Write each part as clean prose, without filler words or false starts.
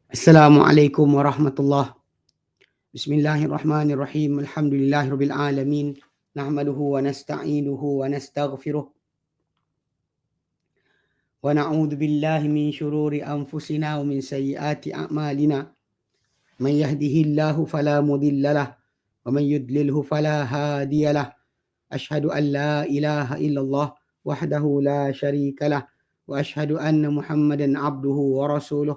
Assalamualaikum warahmatullahi. Bismillahirrahmanirrahim. Alhamdulillahirabbil alamin. Nahmaduhu wa nasta'inuhu wa nastaghfiruh. Wa na'udzu billahi min shururi anfusina wa min sayyiati a'malina. Man yahdihillahu fala mudhillalah wa man yudlilhu fala hadiyalah. Ashhadu an la ilaha illallah wahdahu la syarikalah wa ashhadu anna Muhammadan abduhu wa rasuluh.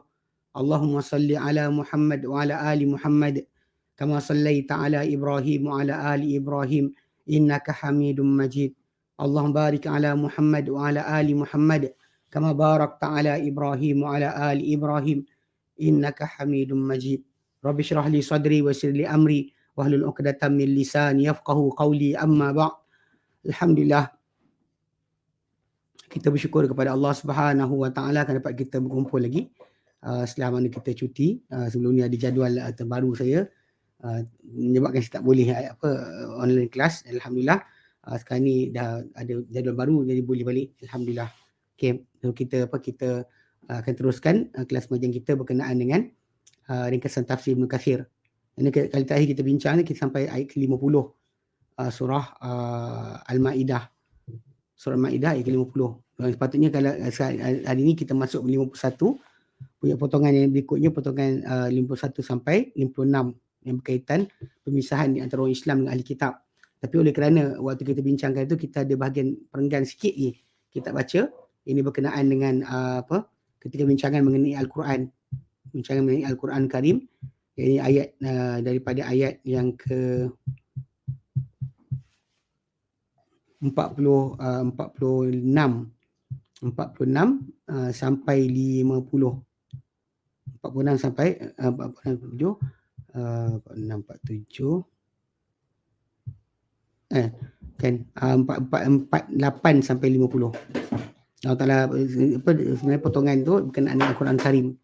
Allahumma salli ala Muhammad wa ala ali Muhammad kama sallaita ala Ibrahim wa ala ali Ibrahim innaka Hamidum Majid. Allahumma barik ala Muhammad wa ala ali Muhammad kama barakta ala Ibrahim wa ala ali Ibrahim innaka Hamidum Majid. Rabbi shrah li sadri wa yassir li amri wahlul 'uqdatam min lisani yafqahu qawli, amma ba'd. Alhamdulillah, kita bersyukur kepada Allah Subhanahu Wa Taala kerana dapat kita berkumpul lagi setelah mana kita cuti. Sebelum ni ada jadual terbaru saya, menyebabkan saya tak boleh online kelas. Alhamdulillah, sekarang ni dah ada jadual baru, jadi boleh balik. Alhamdulillah. Okay, so kita akan teruskan kelas pengajian kita berkenaan dengan ringkasan tafsir Ibn Kathir. Ini kali terakhir kita bincang ni kita sampai ayat ke-50 surah Al-Ma'idah. Surah Al-Ma'idah ayat ke-50. Sepatutnya kalau hari ni kita masuk 51, punya potongan yang berikutnya potongan 51 sampai 56 yang berkaitan pemisahan di antara orang Islam dengan ahli kitab. Tapi oleh kerana waktu kita bincangkan itu kita ada bahagian perenggan sikit ni kita baca, ini berkenaan dengan ketika bincangan mengenai Al-Quran, bincangan mengenai Al-Quran Karim. Ini ayat daripada ayat yang ke 46 sampai 50. 46 sampai 47 kan 48 sampai 50. Allah Ta'ala sebenarnya potongan tu berkenaan dengan Al-Quran Karim.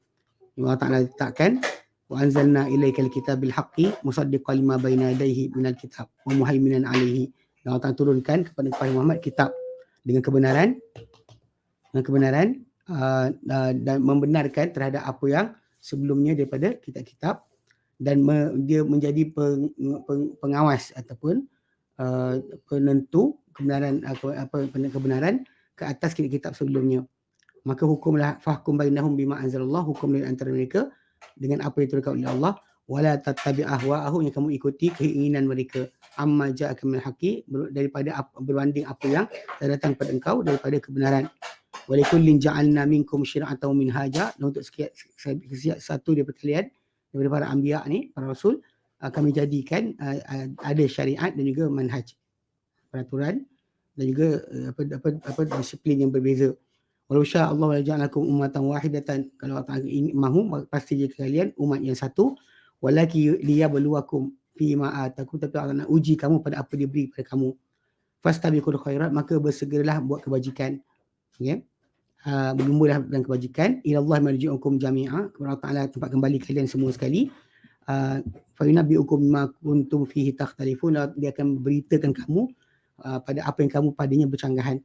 Allah Ta'ala letakkan wa anzalna ilaikal kitabil haqqi musaddiqan lima baina yadayhi minal kitab wa muhaiminan alaihi. Allah Ta'ala turunkan kepada Muhammad kitab dengan kebenaran dan membenarkan terhadap apa yang sebelumnya daripada kitab-kitab, dan dia menjadi pengawas ataupun penentu kebenaran kebenaran ke atas kitab-kitab sebelumnya. Maka hukumlah fahkum bainahum bima anzalallah, hukum di antara mereka dengan apa yang diturunkan oleh Allah. Wala tattabi' ahwa'ahum, yang kamu ikuti keinginan mereka, amma ja'aka minal haqqi, daripada berbanding apa yang datang pada engkau daripada kebenaran. Walikullin ja'alna minkum syir'atan minhaja, dan untuk satu daripada kalian, daripada para anbiya ni, para rasul, kami jadikan ada syariat dan juga manhaj, peraturan dan juga disiplin yang berbeza. Walau sya Allah la ja'alakum ummatan wahidatan, kalau Allah Ta'ala mahu pasti jadi kalian umat yang satu. Walaki liyabluwakum fima atakum, tapi Allah nak uji kamu pada apa dia beri pada kamu. Fastabiqul khairat, maka bersegeralah buat kebajikan. Ya. Berlumba dalam kebajikan. Ilallah marji'ukum jami'a, kepada Allah Ta'ala tempat kembali kalian semua sekali. Fa yunabbi'ukum bima kuntum fihi takhtalifun, dia akan beritakan kamu pada apa yang kamu padanya bercanggahan.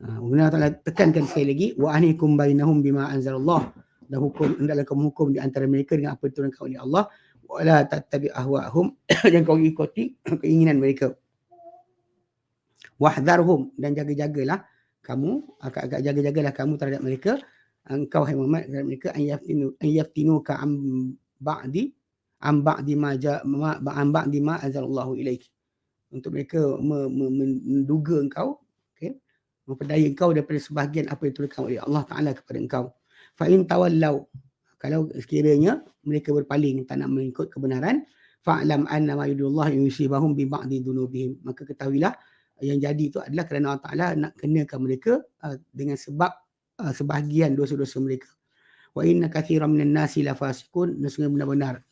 Allah Ta'ala tekankan sekali lagi, wa ahnikum bainahum bima anzalallah, dan hukum hendaklah kamu hukum di antara mereka dengan apa yang diturunkan oleh Allah. Wala tattabi' ahwa'ahum, jangan kau ikuti keinginan mereka. Wahdharhum, dan jaga-jagalah kamu, agak jaga-jagalah kamu terhadap mereka, engkau hai Muhammad, terhadap mereka, an yaftinuka am ba'di ma anzalallahu ilaik, untuk mereka menduga engkau, memperdaya engkau daripada sebahagian apa yang diturunkan oleh Allah Ta'ala kepada engkau. Fa in tawallau, kalau sekiranya mereka berpaling, tak nak mengikut kebenaran, fa'lam annama yudullah yusibahum bi ba'di dunubihim, maka ketahuilah yang jadi itu adalah kerana Allah Ta'ala nak kenakan mereka dengan sebab sebahagian dosa-dosa mereka. Wa inna kathiran minan nasi la fasiqun, sesungguhnya benar-benar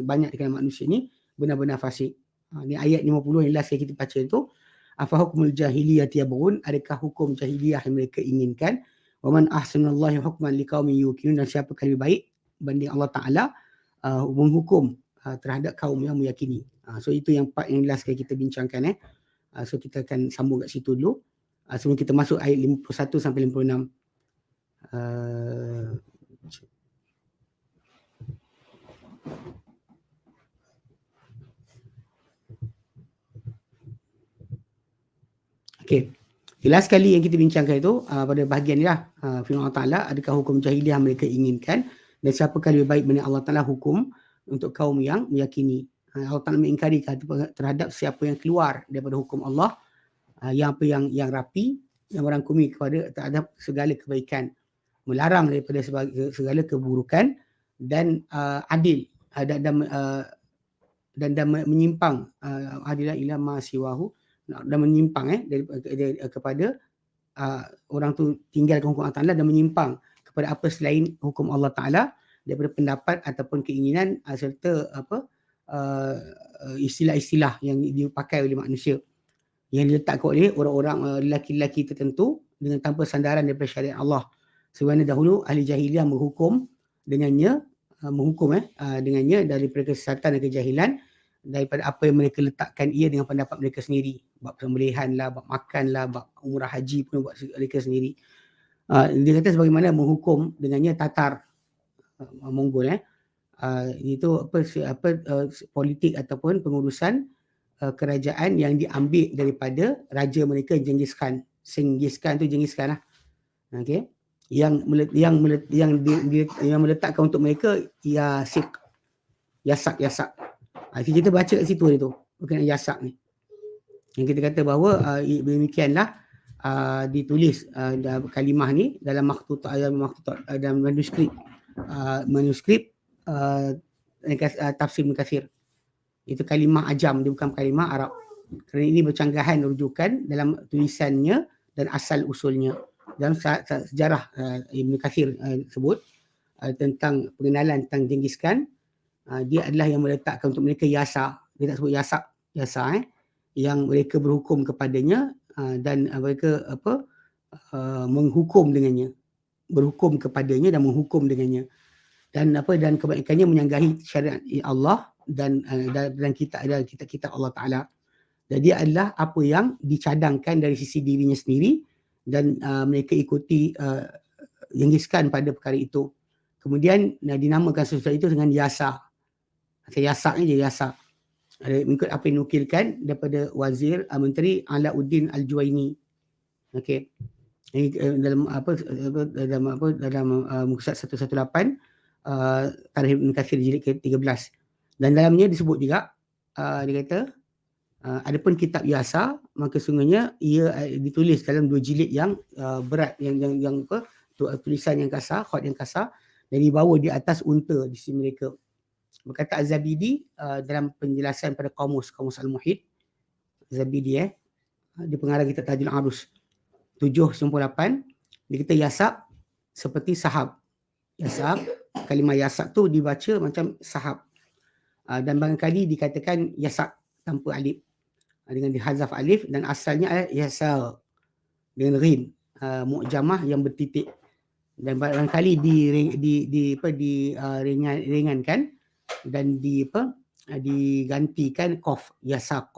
banyak di kalangan manusia ni benar-benar fasik. Ni ayat 50 yang last yang kita baca itu. Afa hukmul jahiliyah yabghun, adakah hukum jahiliyah yang mereka inginkan? Wa man ahsanallahi hukman liqaumin yuqinun, dan siapa lebih baik banding Allah Ta'ala menghukum terhadap kaum yang meyakini. So itu yang part yang last kali kita bincangkan. So kita akan sambung kat situ dulu sebelum kita masuk ayat 51 sampai 56. Okey. Last kali yang kita bincangkan itu pada bahagian ni lah, firman Allah Ta'ala, adakah hukum jahiliah mereka inginkan dan siapakah lebih baik benar Allah Ta'ala hukum untuk kaum yang meyakini. Allah Ta'ala mengingkari terhadap siapa yang keluar daripada hukum Allah, yang apa yang rapi, yang merangkumi kepada terhadap segala kebaikan, melarang daripada segala keburukan dan adil dan menyimpang adilah ila ma siwahu, dan menyimpang kepada orang tu tinggalkan hukum Allah Ta'ala dan menyimpang kepada apa selain hukum Allah Ta'ala daripada pendapat ataupun keinginan serta istilah-istilah yang dipakai oleh manusia yang diletakkan oleh orang-orang lelaki-lelaki tertentu dengan tanpa sandaran daripada syariat Allah. Sebenarnya dahulu ahli jahiliah menghukum dengannya daripada kesesatan dan kejahilan, daripada apa yang mereka letakkan ia dengan pendapat mereka sendiri. Bab sembelihan lah, bab makan lah, bab umrah haji pun buat mereka sendiri. Dia kata sebagaimana menghukum dengannya Tatar, Mongol. Itu politik ataupun pengurusan kerajaan yang diambil daripada raja mereka Genghis Khan. Genghis Khan lah. Okey. Yang meletakkan untuk mereka Yasak. Kita baca kat situ tu berkenaan Yasak ni. Yang kita kata bahawa demikianlah ditulis kalimah ni dalam dalam manuskrip tafsir Ibn Katsir. Itu kalimah ajam, dia bukan kalimah Arab. Kerana ini bercanggahan rujukan dalam tulisannya dan asal usulnya. Dalam sejarah Ibn Katsir sebut tentang pengenalan tentang Genghis Khan, dia adalah yang meletakkan untuk mereka Yasa. Dia tak sebut Yasa yang mereka berhukum kepadanya dan mereka menghukum dengannya, berhukum kepadanya dan menghukum dengannya, dan kebaikannya menyanggahi syariat Allah dan kitab Allah Ta'ala. Jadi adalah apa yang dicadangkan dari sisi dirinya sendiri dan mereka ikuti Genghis Khan pada perkara itu. Kemudian dinamakan sesuatu itu dengan Yasa. Yasak ni je Yasak. Mengikut apa yang nukilkan daripada Wazir Menteri Alauddin Al-Juwaini. Okey. Dalam Muqaddimah 118 Tarikh Ibn Katsir jilid ke-13. Dan dalamnya disebut juga dia kata adapun kitab Yasa, maka sungguhnya ia ditulis dalam 2 jilid yang berat, yang tulisan yang kasar, khat yang kasar, dan dibawa di atas unta di sisi mereka. Berkata Az-Zabidi dalam penjelasan pada Qamus Al-Muhit, Zabidi dia pengarang kitab Tajul Arus 798, dia kata Yasak seperti sahab. Yasak, kalimah Yasak tu dibaca macam sahab. Dan barangkali dikatakan Yasak tanpa alif, dengan dihazaf alif, dan asalnya adalah Yasar dengan rin, mu'jamah yang bertitik, dan barangkali ringankan dan digantikan qaf, Yasak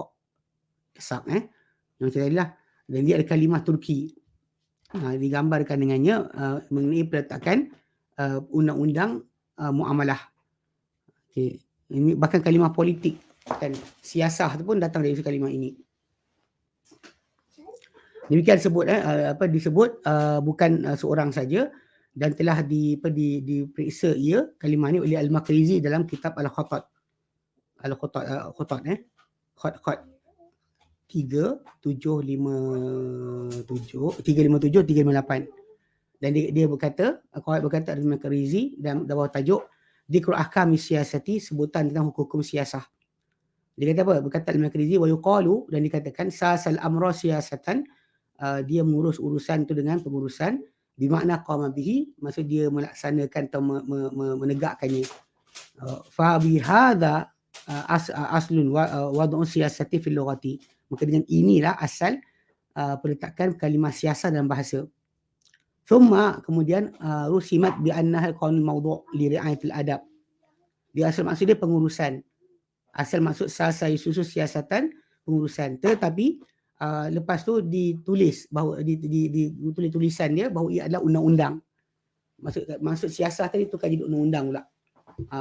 yang tadilah. Dan dia ada kalimah Turki digambarkan dengannya mengenai peletakan undang-undang muamalah. Okay. Ini bahkan kalimah politik kan, siasah tu pun datang dari kalimah ini. Demikian disebut bukan seorang saja, dan telah diperiksa ia kalimah ini oleh Al-Maqrizi dalam kitab Al-Khatat 357-358. Dan dia berkata Al-Maqrizi dalam bawah tajuk Dzikru Ahkami Siasati, sebutan tentang hukum siasah. Dia kata apa? Berkata Al-Maqrizi wa yuqalu, dan dikatakan sasal amra siasatan, dia mengurus urusan itu dengan pengurusan, bermakna qama bihi, maksud dia melaksanakan atau menegakkannya. Fa bi hadza aslun wad'u siyasati fil lughati, maka dengan inilah asal peletakan kalimah siasah dalam bahasa. Thumma, kemudian rusimat bi annaha qaulul mawdu' li ri'ayatil adab. Dia asal maksud dia pengurusan. Asal maksud sasa susu siasatan, pengurusan. Tetapi lepas tu ditulis bahawa ditulis tulisan dia bahawa ia adalah undang-undang. Maksud siasah tadi tukar jadi undang-undang pula.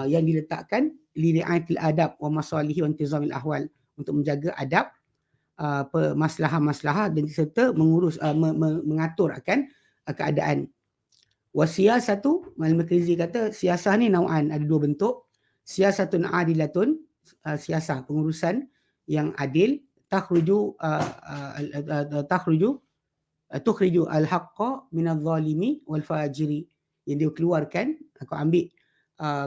Yang diletakkan li ri'ayatil adab wa masalihi wa intizamil ahwal, untuk menjaga adab maslahah-maslahah dan serta mengurus mengatur akan keadaan. Wasiyasatu, Al-Makrizi kata siasah ni nau'an, ada dua bentuk. Siyasatun adilatun, siasah pengurusan yang adil, tukhriju al-haqqa minadh-dhalimi wal-fajiri, yang dia keluarkan, aku ambil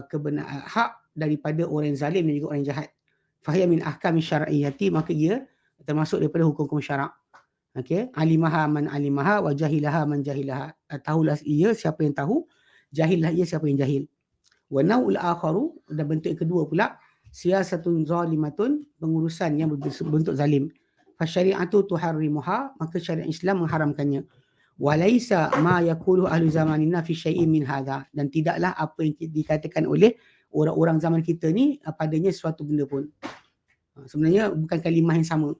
kebenaran hak daripada orang yang zalim dan juga orang yang jahat. Fahiya min ahkami syar'iyyati, maka ia termasuk daripada hukum-hukum syarak. Okey, alimaha man alimaha wa jahilaha man jahilaha. Tahulah ia siapa yang tahu, jahillah ia siapa yang jahil. Wa naul akharu, dan bentuk yang kedua pula, siyasatun zalimatun, pengurusan yang berbentuk zalim. Fa syari'atu tuharrimuha, maka syariat Islam mengharamkannya. Wa laisa ma yaqulu ahli zamanina fi syai'in min hadha, dan tidaklah apa yang dikatakan oleh orang-orang zaman kita ni padanya suatu benda pun. Sebenarnya bukan kalimah yang sama.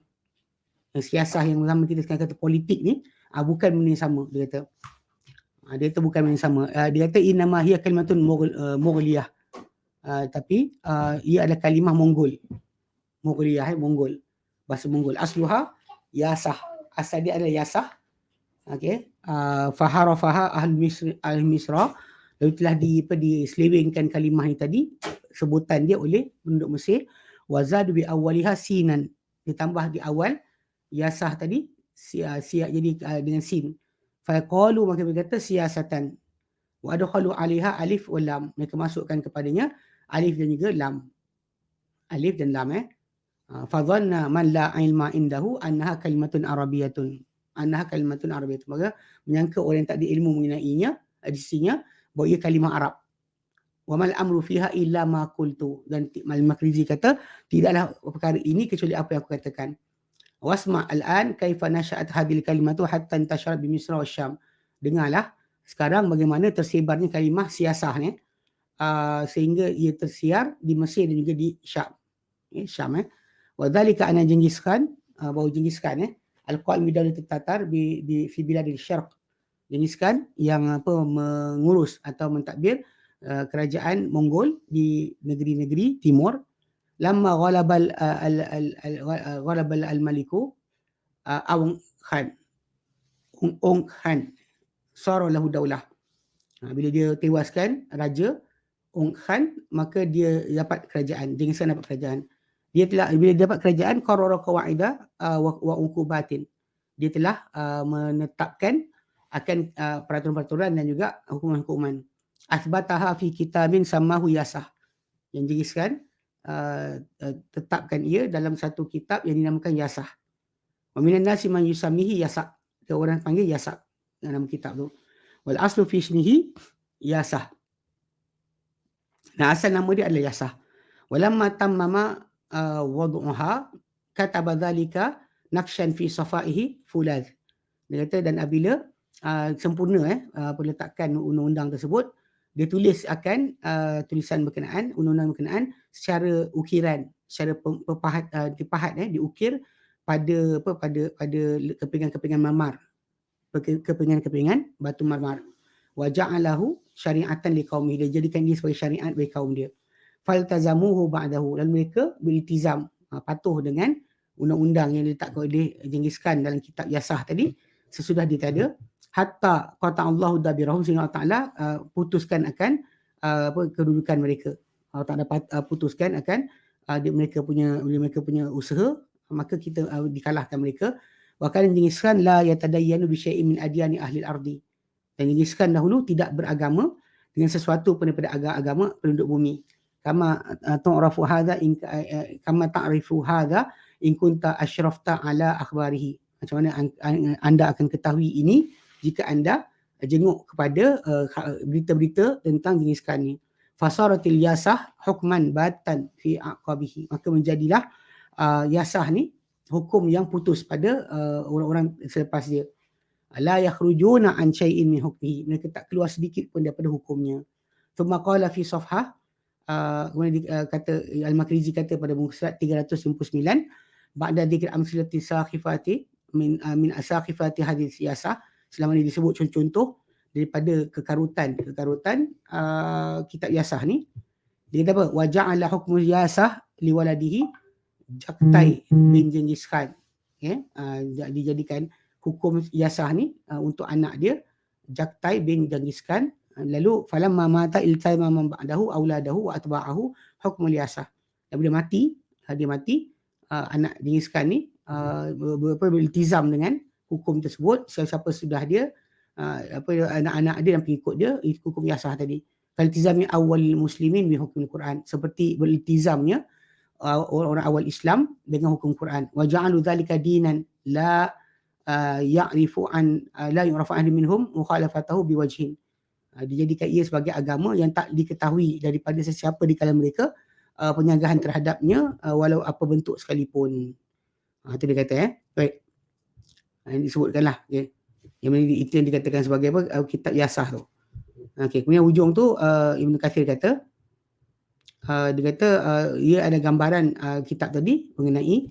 Siasah yang zaman kita sekarang kata politik ni bukan benda yang sama, dia kata. Dia kata bukan benda yang sama. Dia kata innama hiya kalimatun Mughliyah. Tapi ia adalah kalimah Mongol. Mughliyah, Mongol. Bahasa Mongol. Asluha yasah. Asal dia adalah yasah. Okey. Faharafaha al-Misra. Lalu telah diselewengkan kalimah ni tadi, sebutan dia oleh penduduk Mesir. Wazadu bi awwaliha sinan. Ditambah di awal yasah tadi jadi dengan sin. Faqalu, maka berkata siyasatan. Wa adkhalu 'alaiha alif wa lam. Mereka masukkan kepadanya alif dan juga lam. Alif dan lam fa dhanna man la ilma indahu annaha kalimatun arabiyyatun. Maka menyangka orang yang tak ada ilmu mengenainya, di sisinya, bahawa ia kalimah Arab. Wa mal amru fiha illa ma qultu. Dan Al-Makrizi kata tidaklah perkara ini kecuali apa yang aku katakan. Wasma' al-an kaifa nasha'at hadhil kalimatu hatta intashara bi Misra wa Syam. Dengarlah sekarang bagaimana tersebarnya kalimah siasah ni sehingga ia tersiar di Mesir dan juga di Syam. Syam wa dhalika anna Genghis Khan, bahawa Genghis Khan al-qaim bi dawlatit Tatar fi biladil Syarq. Genghis Khan yang mengurus atau mentadbir kerajaan Mongol di negeri-negeri timur. Lamma ghalabal al-maliku Ong Khan sara lahu daulah. Bila dia tewaskan raja Ong Khan, maka dia dapat kerajaan. Genghis Khan dapat kerajaan. Bila dia dapat kerajaan, qarara qawaida wa uqubatin. Dia telah menetapkan akan peraturan-peraturan dan juga hukuman-hukuman. Asbataha fi kitabin sammahu yasah. Yang Genghis Khan tetapkan ia dalam satu kitab yang dinamakan Yasah. Wa minan nasi man yusammihi Yasa. Orang panggil Yasa dalam kitab tu. Wal aslu fi ismihi Yasah. Nah, asal nama dia adalah Yasah. Walamma tammama wad'uha kataba dhalika naqshan fi safaihi fulad. Dia kata dan apabila sempurna peletakan undang-undang tersebut, dia tulis akan tulisan berkenaan, undang-undang berkenaan secara ukiran, secara dipahat, diukir pada kepingan-kepingan marmar, kepingan-kepingan batu marmar. Wa ja'alahu syari'atan liqaumi, dia jadikan dia sebagai syariat bagi kaum dia. Faltazamuhu ba'dahu, lalu mereka beriltizam, patuh dengan undang-undang yang diletakkan oleh Genghis Khan dalam kitab Yasah tadi sesudah dia tiada. Hatta qata'allahu dabirahum, sehingga Allah Ta'ala putuskan akan kedudukan mereka. Allah Ta'ala putuskan akan mereka punya usaha, maka kita dikalahkan mereka. Wa kana Genghis Khan la yatadayyanu bi syai'in min adyani ahli al-ardi. Dan Genghis Khan dahulu tidak beragama dengan sesuatu daripada agama penduduk bumi. Kama ta'rifu hadha in kunta asyrafta ala akhbarihi. Macam mana anda akan ketahui ini jika anda jenguk kepada berita-berita tentang Genghis Khan ni. Fasaratil yasah hukman batan fi aqabihi. Maka menjadilah yasah ni hukum yang putus pada orang-orang selepas dia. La yakhrujuna an syai'in min hukmihi. Mereka tak keluar sedikit pun daripada hukumnya. Thumma qala fi safhah, kemudian kata Al-Makrizi kata pada muka surat 359, ba'da dzikr amsilati sakhifati min asakhifati hadis siyasah, selama ini disebut contoh-contoh daripada kekarutan kitab Yasah ni. Dia kata apa? Wa ja'ala hukmu Yasah liwaladihi Jaktai bin Genghis Khan. dijadikan hukum yasah ni untuk anak dia Jaktai bin Genghis Khan. Lalu falamma mata iltama man ba'dahu auladahu wa atba'ahu hukmul yasah. Dan bila dia mati, anak Genghis Khan ni beriltizam dengan hukum tersebut. Siapa sudah dia anak-anak dia dan pengikut dia, itu hukum yasah tadi. Faltizami awal muslimin bi hukum Quran, seperti beriltizamnya orang awal Islam dengan hukum Quran. Wa ja'alu dzalika dinan la ya'rifu an la yu'rafu ahli minhum mukhalafatahu biwajhin. Dijadikan ia sebagai agama yang tak diketahui daripada sesiapa di kalangan mereka penyanggahan terhadapnya walau apa bentuk sekalipun. Itu dia kata baik. Ini disebutkanlah yang itu yang dikatakan sebagai apa kitab yasah tu. Kemudian ujung tu Ibn Kathir kata dia kata ia ada gambaran kitab tadi mengenai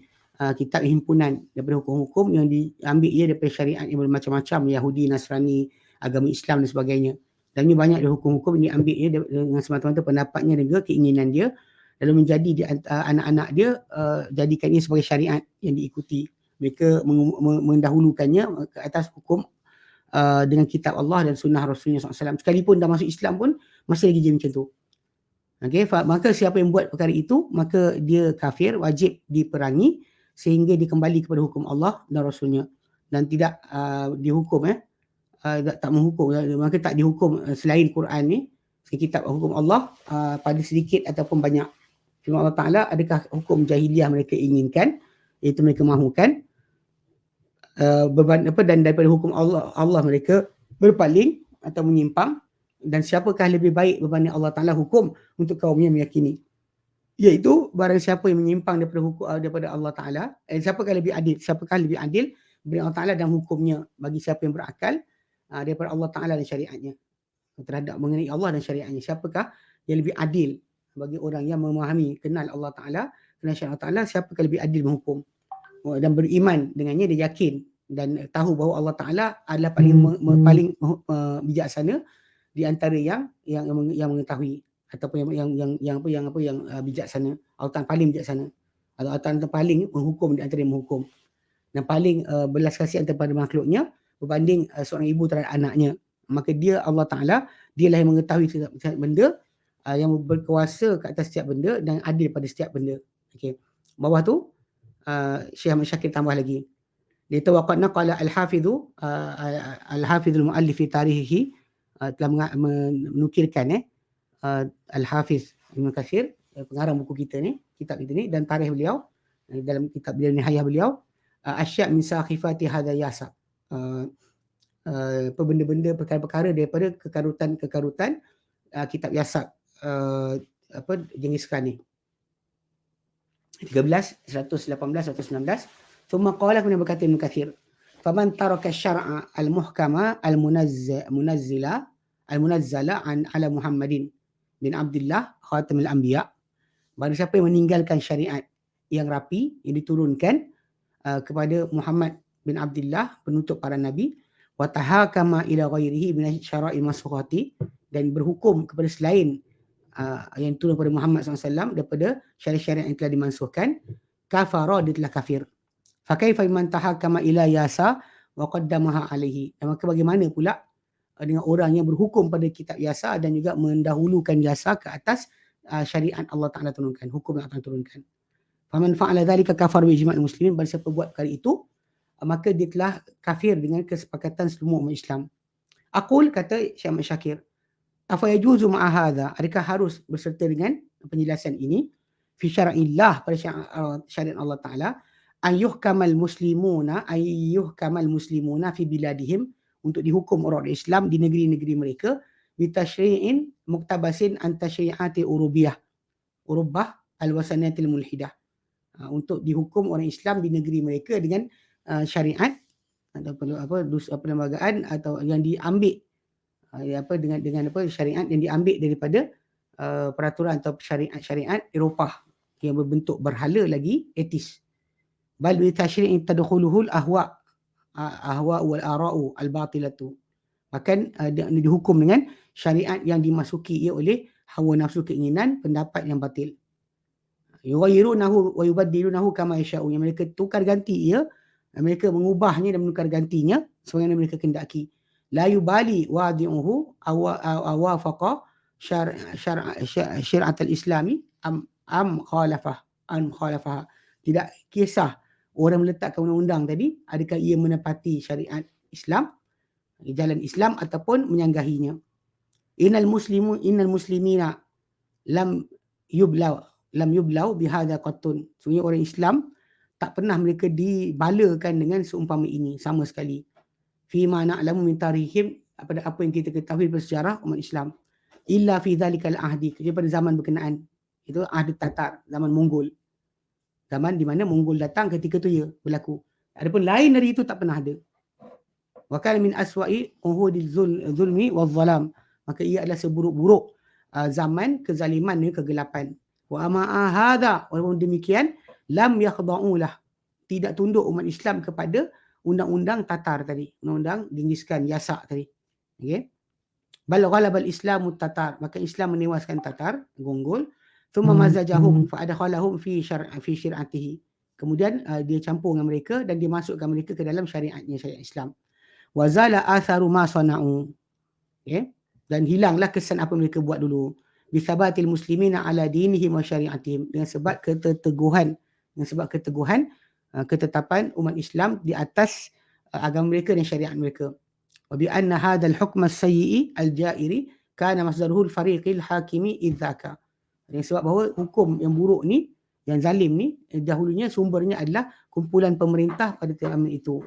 kitab himpunan daripada hukum-hukum yang diambil ia daripada syariat yang bermacam-macam, Yahudi, Nasrani, agama Islam dan sebagainya. Dan ini banyak dari hukum-hukum ini ambil ia dengan semata-mata pendapatnya dan juga keinginan dia, lalu menjadi anak-anak dia jadikan ia sebagai syariat yang diikuti. Mereka mendahulukannya ke atas hukum dengan kitab Allah dan sunnah Rasulullah SAW. Sekalipun dah masuk Islam pun masih lagi jadi macam tu. Maka siapa yang buat perkara itu, maka dia kafir, wajib diperangi sehingga dikembali kepada hukum Allah dan Rasulnya, dan tidak dihukum tak menghukum, maka tak dihukum selain Quran ni, kitab hukum Allah pada sedikit ataupun banyak. Firman Allah Ta'ala, adakah hukum jahiliah mereka inginkan, iaitu mereka mahukan dan daripada hukum Allah mereka berpaling atau menyimpang. Dan siapakah lebih baik berbanding Allah Ta'ala hukum untuk kaum yang meyakini, iaitu barang siapa yang menyimpang daripada hukum daripada Allah Ta'ala, siapakah lebih adil berbanding Allah Ta'ala dan hukumnya bagi siapa yang berakal daripada Allah Ta'ala dan syariatnya, terhadap mengenai Allah dan syariatnya. Siapakah yang lebih adil bagi orang yang memahami, kenal Allah Ta'ala, kenal syariat Allah Ta'ala, siapakah lebih adil menghukum dan beriman dengannya, dia yakin dan tahu bahawa Allah Ta'ala adalah paling bijaksana di antara yang mengetahui ataupun yang bijaksana. Allah Ta'ala paling bijaksana, Allah Ta'ala paling menghukum di antara yang menghukum, dan paling belas kasihan kepada makhluknya berbanding seorang ibu terhadap anaknya. Maka dia, Allah Ta'ala, dialah yang mengetahui setiap benda, yang berkuasa ke atas setiap benda dan adil pada setiap benda. Bawah tu Syekh Ahmad Syakir tambah lagi, dia kata waqad naqala al-hafidhu al-hafidhul muallif fi tarihihi, telah menukilkan Al-Hafiz Ibn Kathir, pengarang buku kita ni, kitab kita ni, dan tarikh beliau dalam kitab beliau Nihayah beliau, asya' min sakhifati hadha yasa, benda-benda perkara-perkara daripada kekarutan kitab Yasab Genghis Khan ni. 13, 118, 119. Thumma qala, kemudian berkata Ibn Kathir, faman taraka syar'a al-muhkama al-munazzala ala Muhammadin bin Abdullah khatamul anbiya, barang siapa yang meninggalkan syariat yang rapi yang diturunkan kepada Muhammad bin Abdullah, penutup para nabi, wa tahakama ila ghairihi min syara'il masfuqati, dan berhukum kepada selain yang turun kepada Muhammad SAW daripada syariat-syariat yang telah dimansuhkan, kafara, dia telah kafir. Fa kaifa man tahakama ila yasa wa qaddamaha alaihi, dan maka bagaimana pula dengan orang yang berhukum pada kitab yasa dan juga mendahulukan yasa ke atas syariat Allah Ta'ala turunkan, hukum yang Allah Ta'ala turunkan. Faman fa'ala dhalika kafar bi ijma'il muslimin, barang siapa buat perkara itu, maka dia telah kafir dengan kesepakatan seluruh umat Islam. Aqul, kata Syekh Ahmad Syakir, afa yajuzu ma'a hadha, adakah harus berserta dengan penjelasan ini, fi syara'illah, pada syariat Allah Ta'ala, ayyuhkamal muslimuna fi biladihim, untuk dihukum orang Islam di negeri-negeri mereka, bitashri'in muktabasin an tashri'ati urubah al-wasaniyatil mulhidah, untuk dihukum orang Islam di negeri mereka dengan syariat atau perlembagaan atau yang diambil dengan syariat yang diambil daripada peraturan atau syariat Eropah yang berbentuk berhala lagi etis. Bal bi tashri'in tadkhuluhu al-ahwa wal ara'u al-batilatu, bahkan dihukum dengan syariat yang dimasuki ia oleh hawa nafsu, keinginan, pendapat yang batil. Yughayyirunahu wa yubaddilunahu kama yasha'u, yang mereka tukar ganti ia Mereka mengubahnya dan menukar gantinya sebagaimana mereka kendaki. La yubali wadi'uhu awafaqa syariat al-islami am khalafah. Tidak kisah orang meletakkan undang-undang tadi, adakah ia menepati syariat Islam, jalan Islam ataupun menyanggahinya. Innal muslimina lam yublau bihadza qattun. Sebenarnya orang Islam tak pernah mereka dibalakan dengan seumpama ini sama sekali. Fi ma na'lamu min tarihim, pada apa yang kita ketahui bersejarah umat Islam. Illa fi dzalikal ahdi, pada zaman berkenaan. Itu ahdi Tatar, zaman Mongol. Zaman di mana Mongol datang ketika tu berlaku. Adapun lain dari itu tak pernah ada. Wa kana min aswa'i uhudil zulmi wal zalam. Maka ia adalah seburuk-buruk zaman kezaliman dan kegelapan. Wa ma'a hadza, walaupun demikian, lam yakhda'u lah, tidak tunduk umat Islam kepada undang-undang Tatar tadi, undang-undang Genghis Khan, Yasak tadi. Okey. Bal ghalabal Islamu Tatar, maka Islam menewaskan Tatar, Mongol. Thumma mazajahum fa adkhalahum fi syari'atihi. Kemudian dia campur dengan mereka dan dia masukkan mereka ke dalam syariatnya, syariat Islam. Wa zala atharu ma sana'u. Okey. Dan hilanglah kesan apa mereka buat dulu. Bisabatil muslimina ala dinihim wa syari'atihim, dengan sebab keteguhan, ketetapan umat Islam di atas agama mereka dan syariat mereka. Wa bi anna hadzal hukm as-sayyi al-ja'iri kana masdaruhu al-fariqil hakimi idzaka. Dengan sebab bahawa hukum yang buruk ni, yang zalim ni, dahulunya sumbernya adalah kumpulan pemerintah pada zaman itu.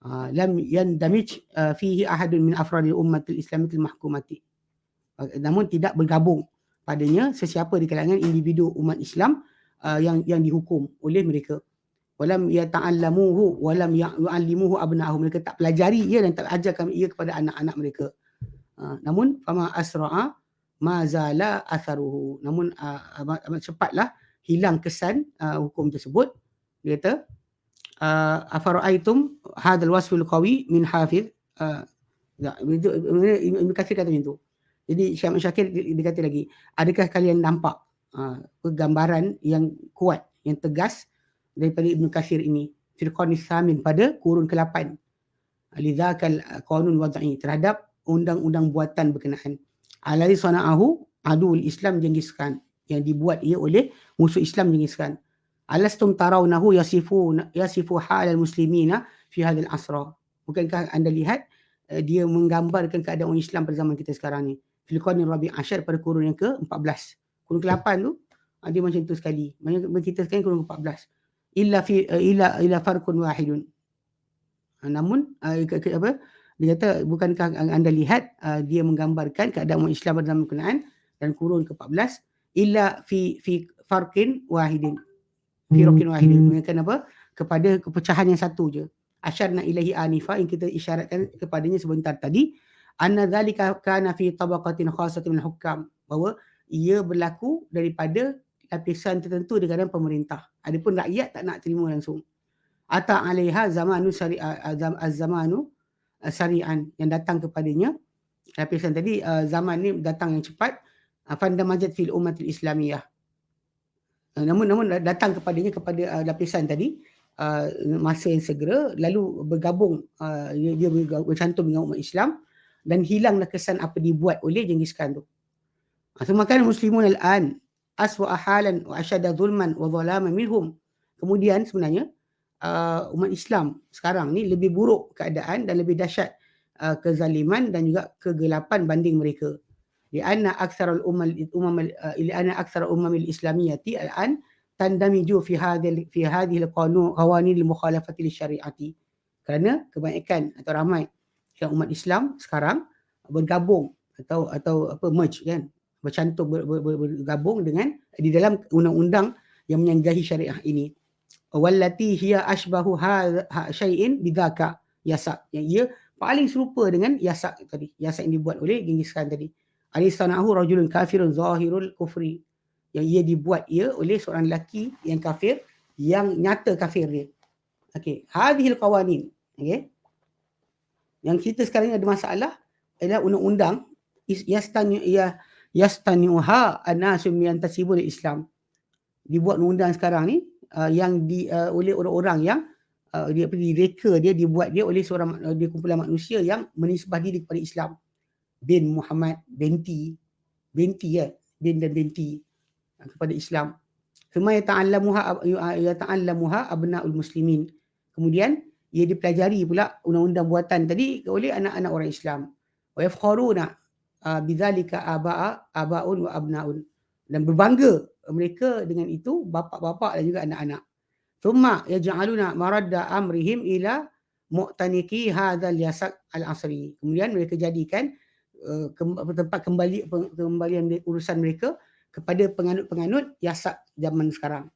Lam yandamij fihi ahadun min afradil ummatil islamiyatil mahkumati. Namun tidak bergabung padanya sesiapa di kalangan individu umat Islam yang dihukum oleh mereka. Walam yata'allamuhu walam yu'allimuhu abna'ahum, mereka tak pelajari ia dan tak ajarkan ia kepada anak-anak mereka. Namun fama asra'a ma zala atharuhu, namun amat cepatlah hilang kesan hukum tersebut. Dia kata afara'aitum hadzal wasful qawi min hafiz, Ibn Katsir kata macam tu. Jadi Syekh Syakir dia kata lagi, adakah kalian nampak gambaran yang kuat, yang tegas daripada Ibn Katsir ini, fil qarni tsamin, pada kurun ke-8, lidzakal qanun wad'i, terhadap undang-undang buatan berkenaan, alladhi sana'ahu adul Islam Genghis Khan, yang dibuat ia oleh musuh Islam Genghis Khan. Alastum tarawnahu yasifu halal muslimina fi hadzal asra. Bukankah anda lihat dia menggambarkan keadaan orang Islam pada zaman kita sekarang ni, fil qarni rabi' asyar, pada kurun yang ke-14. Kurun ke-8 tu dia macam tu sekali. Macam kita sekarang kurun ke-14. Illa farqun wahidun. Namun dia kata, bukankah anda lihat dia menggambarkan keadaan umat Islam pada zaman berkenaan dan kurun ke-14, illa fi farqin wahidin. Fi raqin wahidin. Menunjukkan apa? Kepada kepecahan yang satu je. Asyarna ilahi anifa, yang kita isyaratkan kepadanya sebentar tadi, anna dzalika kana fi tabaqatin khassatin min hukam, bahawa ia berlaku daripada lapisan tertentu di kalangan pemerintah. Adapun rakyat tak nak terima langsung. Ata alaiha zamanu az-zamanu syari'an, yang datang kepadanya lapisan tadi, zaman ni datang yang cepat, fandamajat fil ummatil islamiyah. Namun datang kepadanya, kepada lapisan tadi, masa yang segera, lalu bergabung, dia bercantum dengan umat Islam, dan hilanglah kesan apa dibuat oleh Genghis Khan tu. Semakan muslimun al-an aswa halan wa asyadda zulman wa zalaman minhum. Kemudian sebenarnya umat Islam sekarang ni lebih buruk keadaan dan lebih dahsyat kezaliman dan juga kegelapan banding mereka. Lianna aktsarul umamil islamiyati al-an tandamiju fi hadhihi al-qawanin al-mukhalafati lisyari'ati. Kerana kebanyakan atau ramai umat Islam sekarang bergabung atau merge kan, bercantum bergabung dengan di dalam undang-undang yang menyanggahi syariah ini. Wallati hiya ashbahu syai'in bidzaka yasak, yang ia paling serupa dengan yasak tadi, yasak yang dibuat oleh Genghis Khan tadi. Alisanahu rajulun kafirun zahirul kufri, yang ia dibuat ia oleh seorang lelaki yang kafir, yang nyata kafir dia. Okey, hadhil qawanin, okey, yang kita sekarang ni ada masalah adalah undang-undang yastani'uha an-nasu yantasibul Islam. Dibuat undang sekarang ni yang oleh orang-orang yang dia direka dia, dibuat dia oleh seorang dia kumpulan manusia yang menisbah diri kepada Islam. Bin Muhammad, binti ya, bin dan binti kepada Islam. Thumma yata'allamuha abna'ul muslimin. Kemudian ia dipelajari pula undang-undang buatan tadi oleh anak-anak orang Islam. Wa yafkharuna bidzalika aba'un wa abna'un. Dan berbangga mereka dengan itu, bapa-bapa dan juga anak-anak. Thumma yaj'aluna maradda amrihim ila mu'taniki hadzal yasak al-asri. Kemudian mereka jadikan tempat kembalian urusan mereka kepada penganut-penganut yasak zaman sekarang.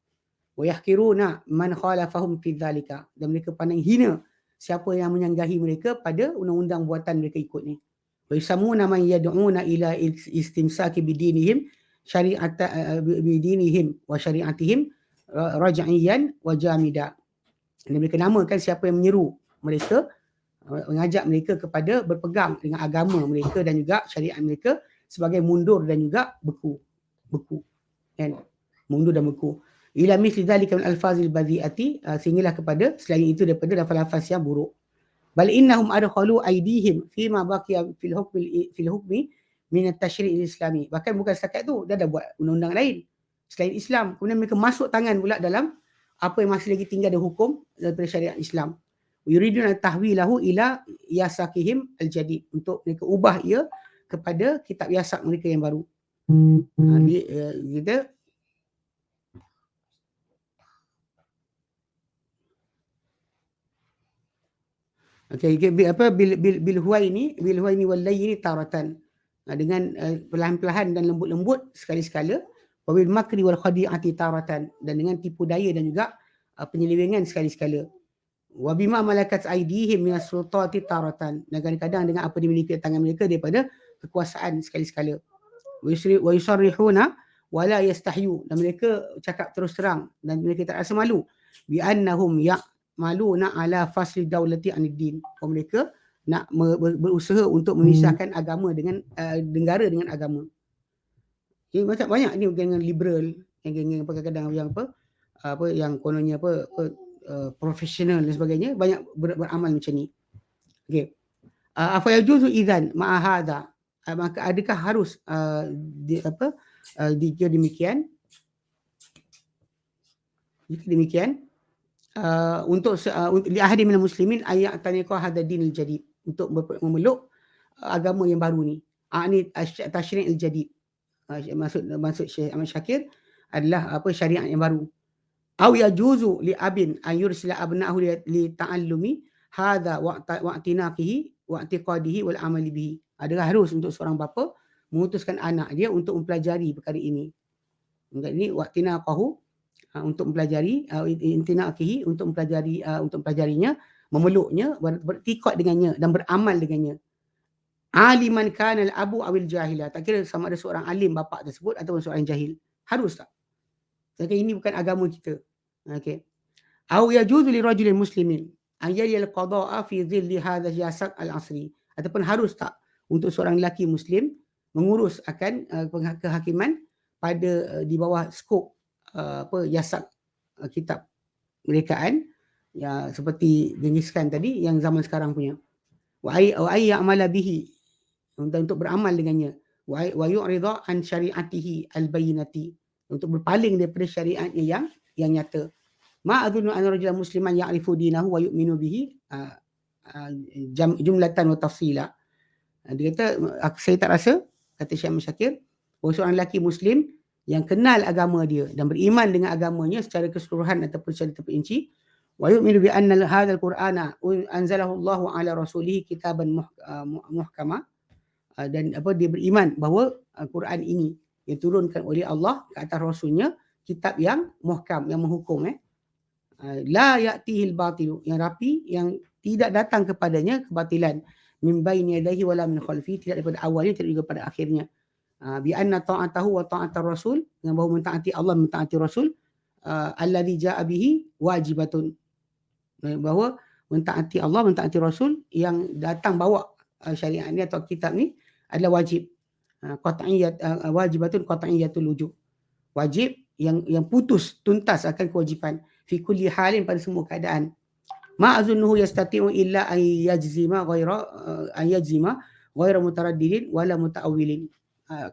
Wa yahkiruna man khalafahum fi dzalika. Dan mereka pandang hina siapa yang menyanggahi mereka pada undang-undang buatan mereka ikut ni. Wa yusammuna man yad'una ila istimsaki bidinihim bidinihim wa syari'atihim raj'iyan wa jamida. Dan mereka namakan siapa yang menyeru mereka, mengajak mereka kepada berpegang dengan agama mereka dan juga syariat mereka sebagai mundur dan juga beku, kan? Mundur dan beku. Ila misli dzalika min alfazil badhi'ati, sehinggalah kepada selain itu daripada lafaz-lafaz yang buruk. Bal innahum adkhalu aydihim fi ma baqiya fil hukmi min at-tashri' al-islami. Bahkan bukan setakat tu, dia dah buat undang-undang lain selain Islam. Kemudian mereka masuk tangan pula dalam apa yang masih lagi tinggal ada hukum daripada syariat Islam. Yuriduna tahwilahu ila yasakihim al-jadid, untuk mereka ubah ia kepada kitab yasak mereka yang baru. Kita bil huwaini wal layni taratan, dengan perlahan-perlahan dan lembut-lembut sekali-sekala, wa bil makri wal khadi'ati taratan, dan dengan tipu daya dan juga penyelewengan sekali-sekala. Wa bima malakat aydihim min as-sultati taratan, dan kadang-kadang dengan apa dimiliki tangan mereka daripada kekuasaan sekali-sekala. Wa yusarrihuna wa la yastahyu, dan mereka cakap terus terang dan mereka tak rasa malu, bi annahum ya'maluna ala fasli daulati anid-din. Mereka nak berusaha untuk memisahkan agama dengan negara dengan agama. Jadi macam banyak ni dengan liberal, yang kadang-kadang yang yang kononnya profesional dan sebagainya, banyak beramal macam ni. Okey. Afa yajuzu idzan ma'a hadha, maka adakah harus jika demikian untuk li ahadi minal muslimin ayat taniqa hadha dinil jadid, untuk memeluk agama yang baru ni. Ani tashri'il jadid. Maksud Syekh Ahmad Syakir adalah syariat yang baru. Aw yajuzu li abin an yursila abna'ahu li ta'allumi hadha wa'tinaqihi wa'tiqadihi wal amali bihi. Adakah harus untuk seorang bapa mengutuskan anak dia untuk mempelajari perkara ini? Ini wa'tinaqahu, untuk mempelajari, intinaqihi, untuk mempelajarinya, memeluknya, bertikad dengannya dan beramal dengannya. Aliman kana al-abu awil jahilah, tak kira sama ada seorang alim bapa tersebut ataupun seorang jahil. Harus tak? Jadi ini bukan agama kita. Okey. Aw yajuzu li rajulin muslimin an yalil qada'a fi dhilli hadha yasak al-asri. Ataupun harus tak untuk seorang lelaki muslim mengurus akan kehakiman pada di bawah skop yasak kitab merkaan, ya seperti jeniskan tadi yang zaman sekarang punya. Wa ay ya'mala bihi, untuk beramal dengannya. Wa yu'ridha an syari'atihi al-bayyinati, untuk berpaling daripada syariatnya yang nyata. Ma'adhunu an rajulan musliman ya'rifu dinahu wa yu'minu bihi jumlatan wa tafsila. Dia kata, saya tak rasa, kata Syekh Ahmad Syakir, bahawa seorang lelaki muslim yang kenal agama dia dan beriman dengan agamanya secara keseluruhan ataupun secara terperinci, wa yu'minu bi anna hadzal qur'ana anzalahu Allahu ala rasulih kitaban muhkama, dan dia beriman bahawa Al-Quran ini yang turunkan oleh Allah ke atas Rasulnya, kitab yang muhkam, yang menghukum. La ya'tihil batilu, yang rapi, yang tidak datang kepadanya kebatilan. Min baini yadayhi wala min khalfi, tidak daripada awalnya, tidak juga pada akhirnya. Bi anna ta'atahu wa ta'atar rasul, dengan bahawa mentaati Allah, mentaati Rasul, alladhi ja'a bihi wajibatun, bahawa mentaati Allah, mentaati Rasul yang datang bawa syariat ni atau kitab ni adalah wajib. Wajibatun qat'iyatul wujub, wajib yang putus tuntas akan kewajipan, fi kulli halin, pada semua keadaan. Ma azunnuhu yastati'u illa an yajzima ghaira mutaraddidin wala muta'awwilin.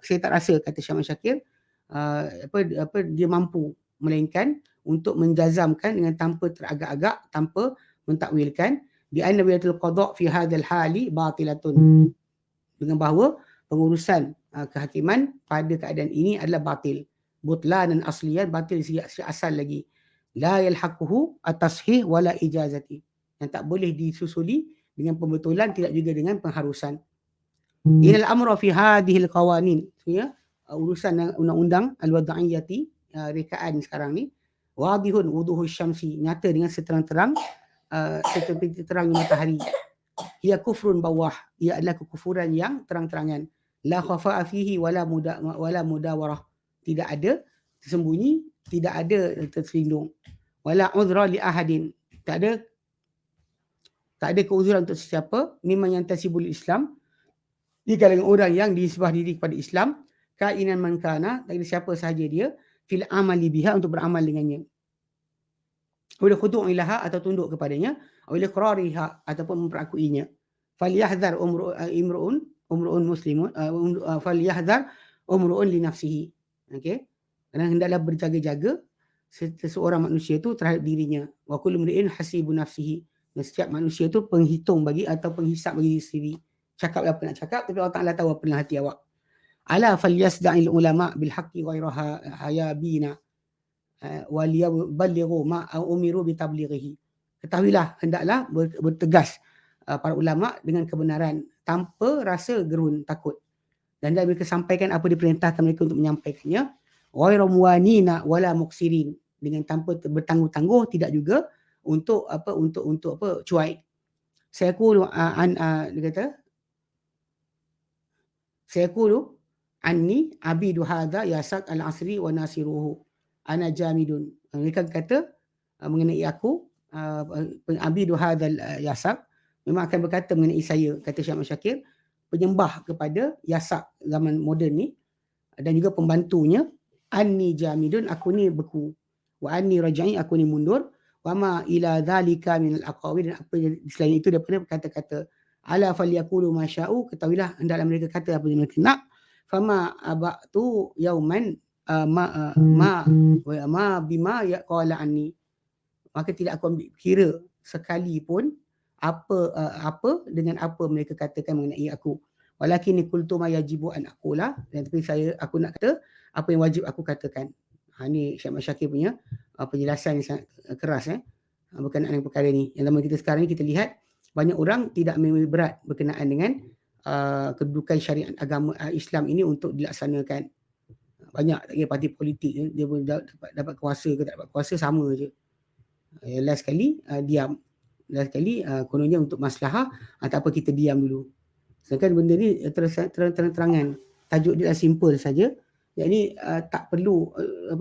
Saya tak rasa, kata Syekh Ahmad Syakir, dia mampu melainkan untuk menjazamkan dengan tanpa teragak-agak, tanpa mentakwilkan bi anna wilayatul qada' fi hadzal hali batilatun, dengan bahawa pengurusan kehakiman pada keadaan ini adalah batil, butlanan asliyan, batil sejak asal lagi. La yalhaquhu at-tashih wala ijazati, yang tak boleh disusuli dengan pembetulan, tidak juga dengan pengharusan. Inal amra fi hadhil qawanin, ya, urusan undang-undang al-wad'iyyati, rekaan sekarang ni, wadihun wuduhus syamsi, nyata dengan seterang-terang seperti terangnya matahari. Ia kufrun bawah, ia adalah kekufuran yang terang-terangan. La khafa'a fihi wala mudawarah, tidak ada tersembunyi, tidak ada terselindung. Wala udhra li ahadin, tak ada keuzuran untuk sesiapa, mimman yantasibul Islam, di kalangan orang yang disebah diri kepada Islam, kainan man kana, tak ada siapa sahaja dia, fil amali biha, untuk beramal dengannya, boleh khudu' ilaha, atau tunduk kepadanya, oleh iqrariha, ataupun memperakuinya. Falyahdhar umru'un muslimun, falyahdhar umru'un li nafsihi. Okey, dan hendaklah berjaga-jaga seseorang manusia itu terhadap dirinya. Wa kullu mri'in hasibu nafsihi, dan setiap manusia itu penghitung bagi atau penghisap bagi diri sendiri. Cakap apa nak cakap, tapi Allah Ta'ala tahu apa dalam hati awak. Ala falyasda'il ulama' bil haqqi ghayra hayabina waliyaballighu ma umiru bitablighihi. Ketahuilah, hendaklah bertegas para ulama dengan kebenaran tanpa rasa gerun takut, dan mereka sampaikan apa diperintahkan mereka untuk menyampaikannya. Ghayra muwanina wala muksirin, dengan tanpa bertangguh-tangguh, tidak juga untuk cuai. Saya dia kata, saya qulu anni abidu hadha yasak al-asri wa nasiruhu ana jamidun. Mereka kata mengenai aku, abidu hadzal yasak, memang akan berkata mengenai saya, kata Syekh Ahmad Syakir, penyembah kepada yasak zaman moden ni, dan juga pembantunya, anni jamidun, aku ni beku, wa anni raja'i, aku ni mundur, wa ma ila dhalika min al-aqawil, dan apa selain itu daripada kata-kata. Ala falyaqulu ma sya'u, ketahuilah hendaklah mereka kata apa yang mereka nak. Fama abatu yauman ma bima yaqala anni, maka tidak aku ambil kira sekalipun apa dengan apa mereka katakan mengenai aku. Walakin qultu ma yajibu an aqula, dan tapi aku nak kata apa yang wajib aku katakan. Ni Syekh Ahmad Syakir punya penjelasan yang sangat keras berkenaan dengan perkara ni. Yang zaman kita sekarang ni, kita lihat banyak orang tidak mengambil berat berkenaan dengan kedudukan syariat agama Islam ini untuk dilaksanakan. Banyak parti politik dia pun dapat kuasa ke tak dapat kuasa, sama je. Last sekali diam, last sekali kononnya untuk maslahah, tak apa kita diam dulu. Sedangkan benda ni terang-terangan, tajuk dia simple saja. Yang ni tak perlu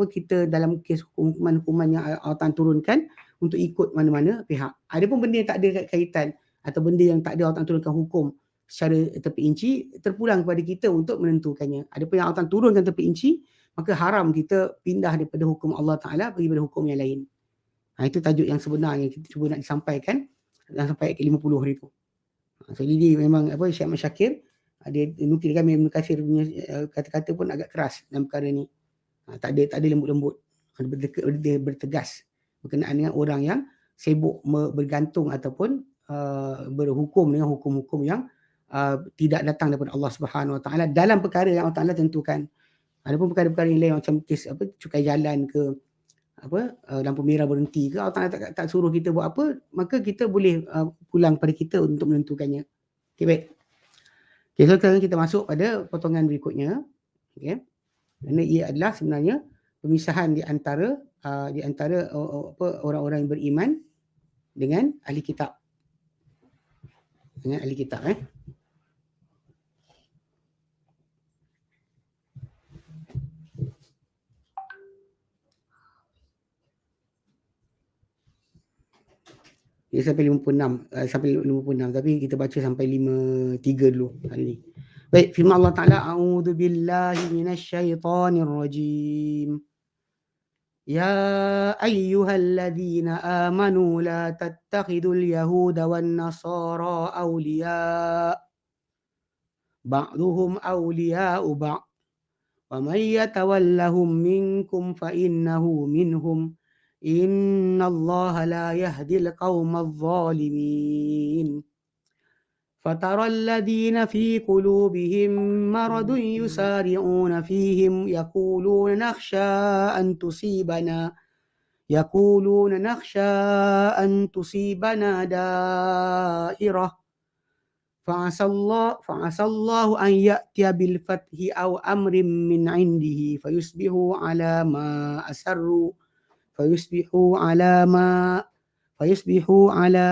kita dalam kes hukuman-hukuman yang Allah turunkan untuk ikut mana-mana pihak. Ada pun benda yang tak ada kaitan, atau benda yang tak ada Allah turunkan hukum secara terperinci, terpulang kepada kita untuk menentukannya. Ada pun yang Allah turunkan terperinci, maka haram kita pindah daripada hukum Allah Ta'ala pergi pada hukum yang lain. Itu tajuk yang sebenar yang kita cuba nak disampaikan dalam sampai ayat ke-50 hari tu. So jadi memang Syekh Ahmad Syakir dia nukilkan Ibn Katsir punya kata-kata pun agak keras dalam perkara ni. Tak ada lembut-lembut. Dia bertegas berkenaan dengan orang yang sibuk bergantung ataupun berhukum dengan hukum-hukum yang tidak datang daripada Allah Subhanahu Wa Taala dalam perkara yang Allah Taala tentukan. Ada pun perkara-perkara yang lain macam kes cukai jalan ke, lampu merah berhenti ke, Allah Taala tak suruh kita buat apa, maka kita boleh pulang pada kita untuk menentukannya. Okey, baik. Okay, so sekarang kita masuk pada potongan berikutnya. Okay. Kerana ia adalah sebenarnya pemisahan di antara orang-orang yang beriman dengan ahli kitab. Dengan ahli kitab. Dia sampai 56, tapi kita baca sampai 53 dulu hari ni. Baik, firman Allah Ta'ala, a'udzu billahi minasyaitonir rajim. Ya ayyuhalladzina amanu la tattakhidul yahuda wan nasara awliya ba'duhum awliya'u ba'd wa may yatawallahum minkum fa innahu minhum innallaha la yahdil qaumadh dhalimin. فترى الذين في قلوبهم مرض يسارعون فيهم يقولون نخشى أن تصيبنا دائرة فعسى الله أن يأتي بالفتح أو أمر من عنده فيصبحوا على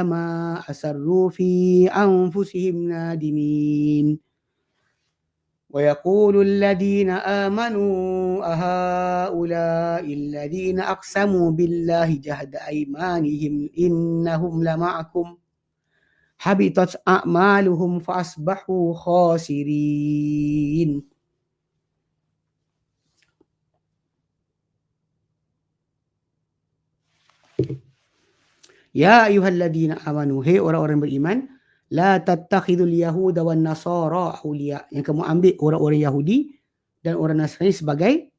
ما أسروا في أنفسهم نادمين. ويقول الذين آمنوا أهؤلاء الذين أقسموا بالله جهد أيمانهم إنهم لمعكم حبطت أعمالهم فأصبحوا خاسرين. Ya ayyuhalladzina amanu, hei orang-orang beriman, la tattakhidul yahuda wan nasara awliya, yang kamu ambil orang-orang Yahudi dan orang Nasrani sebagai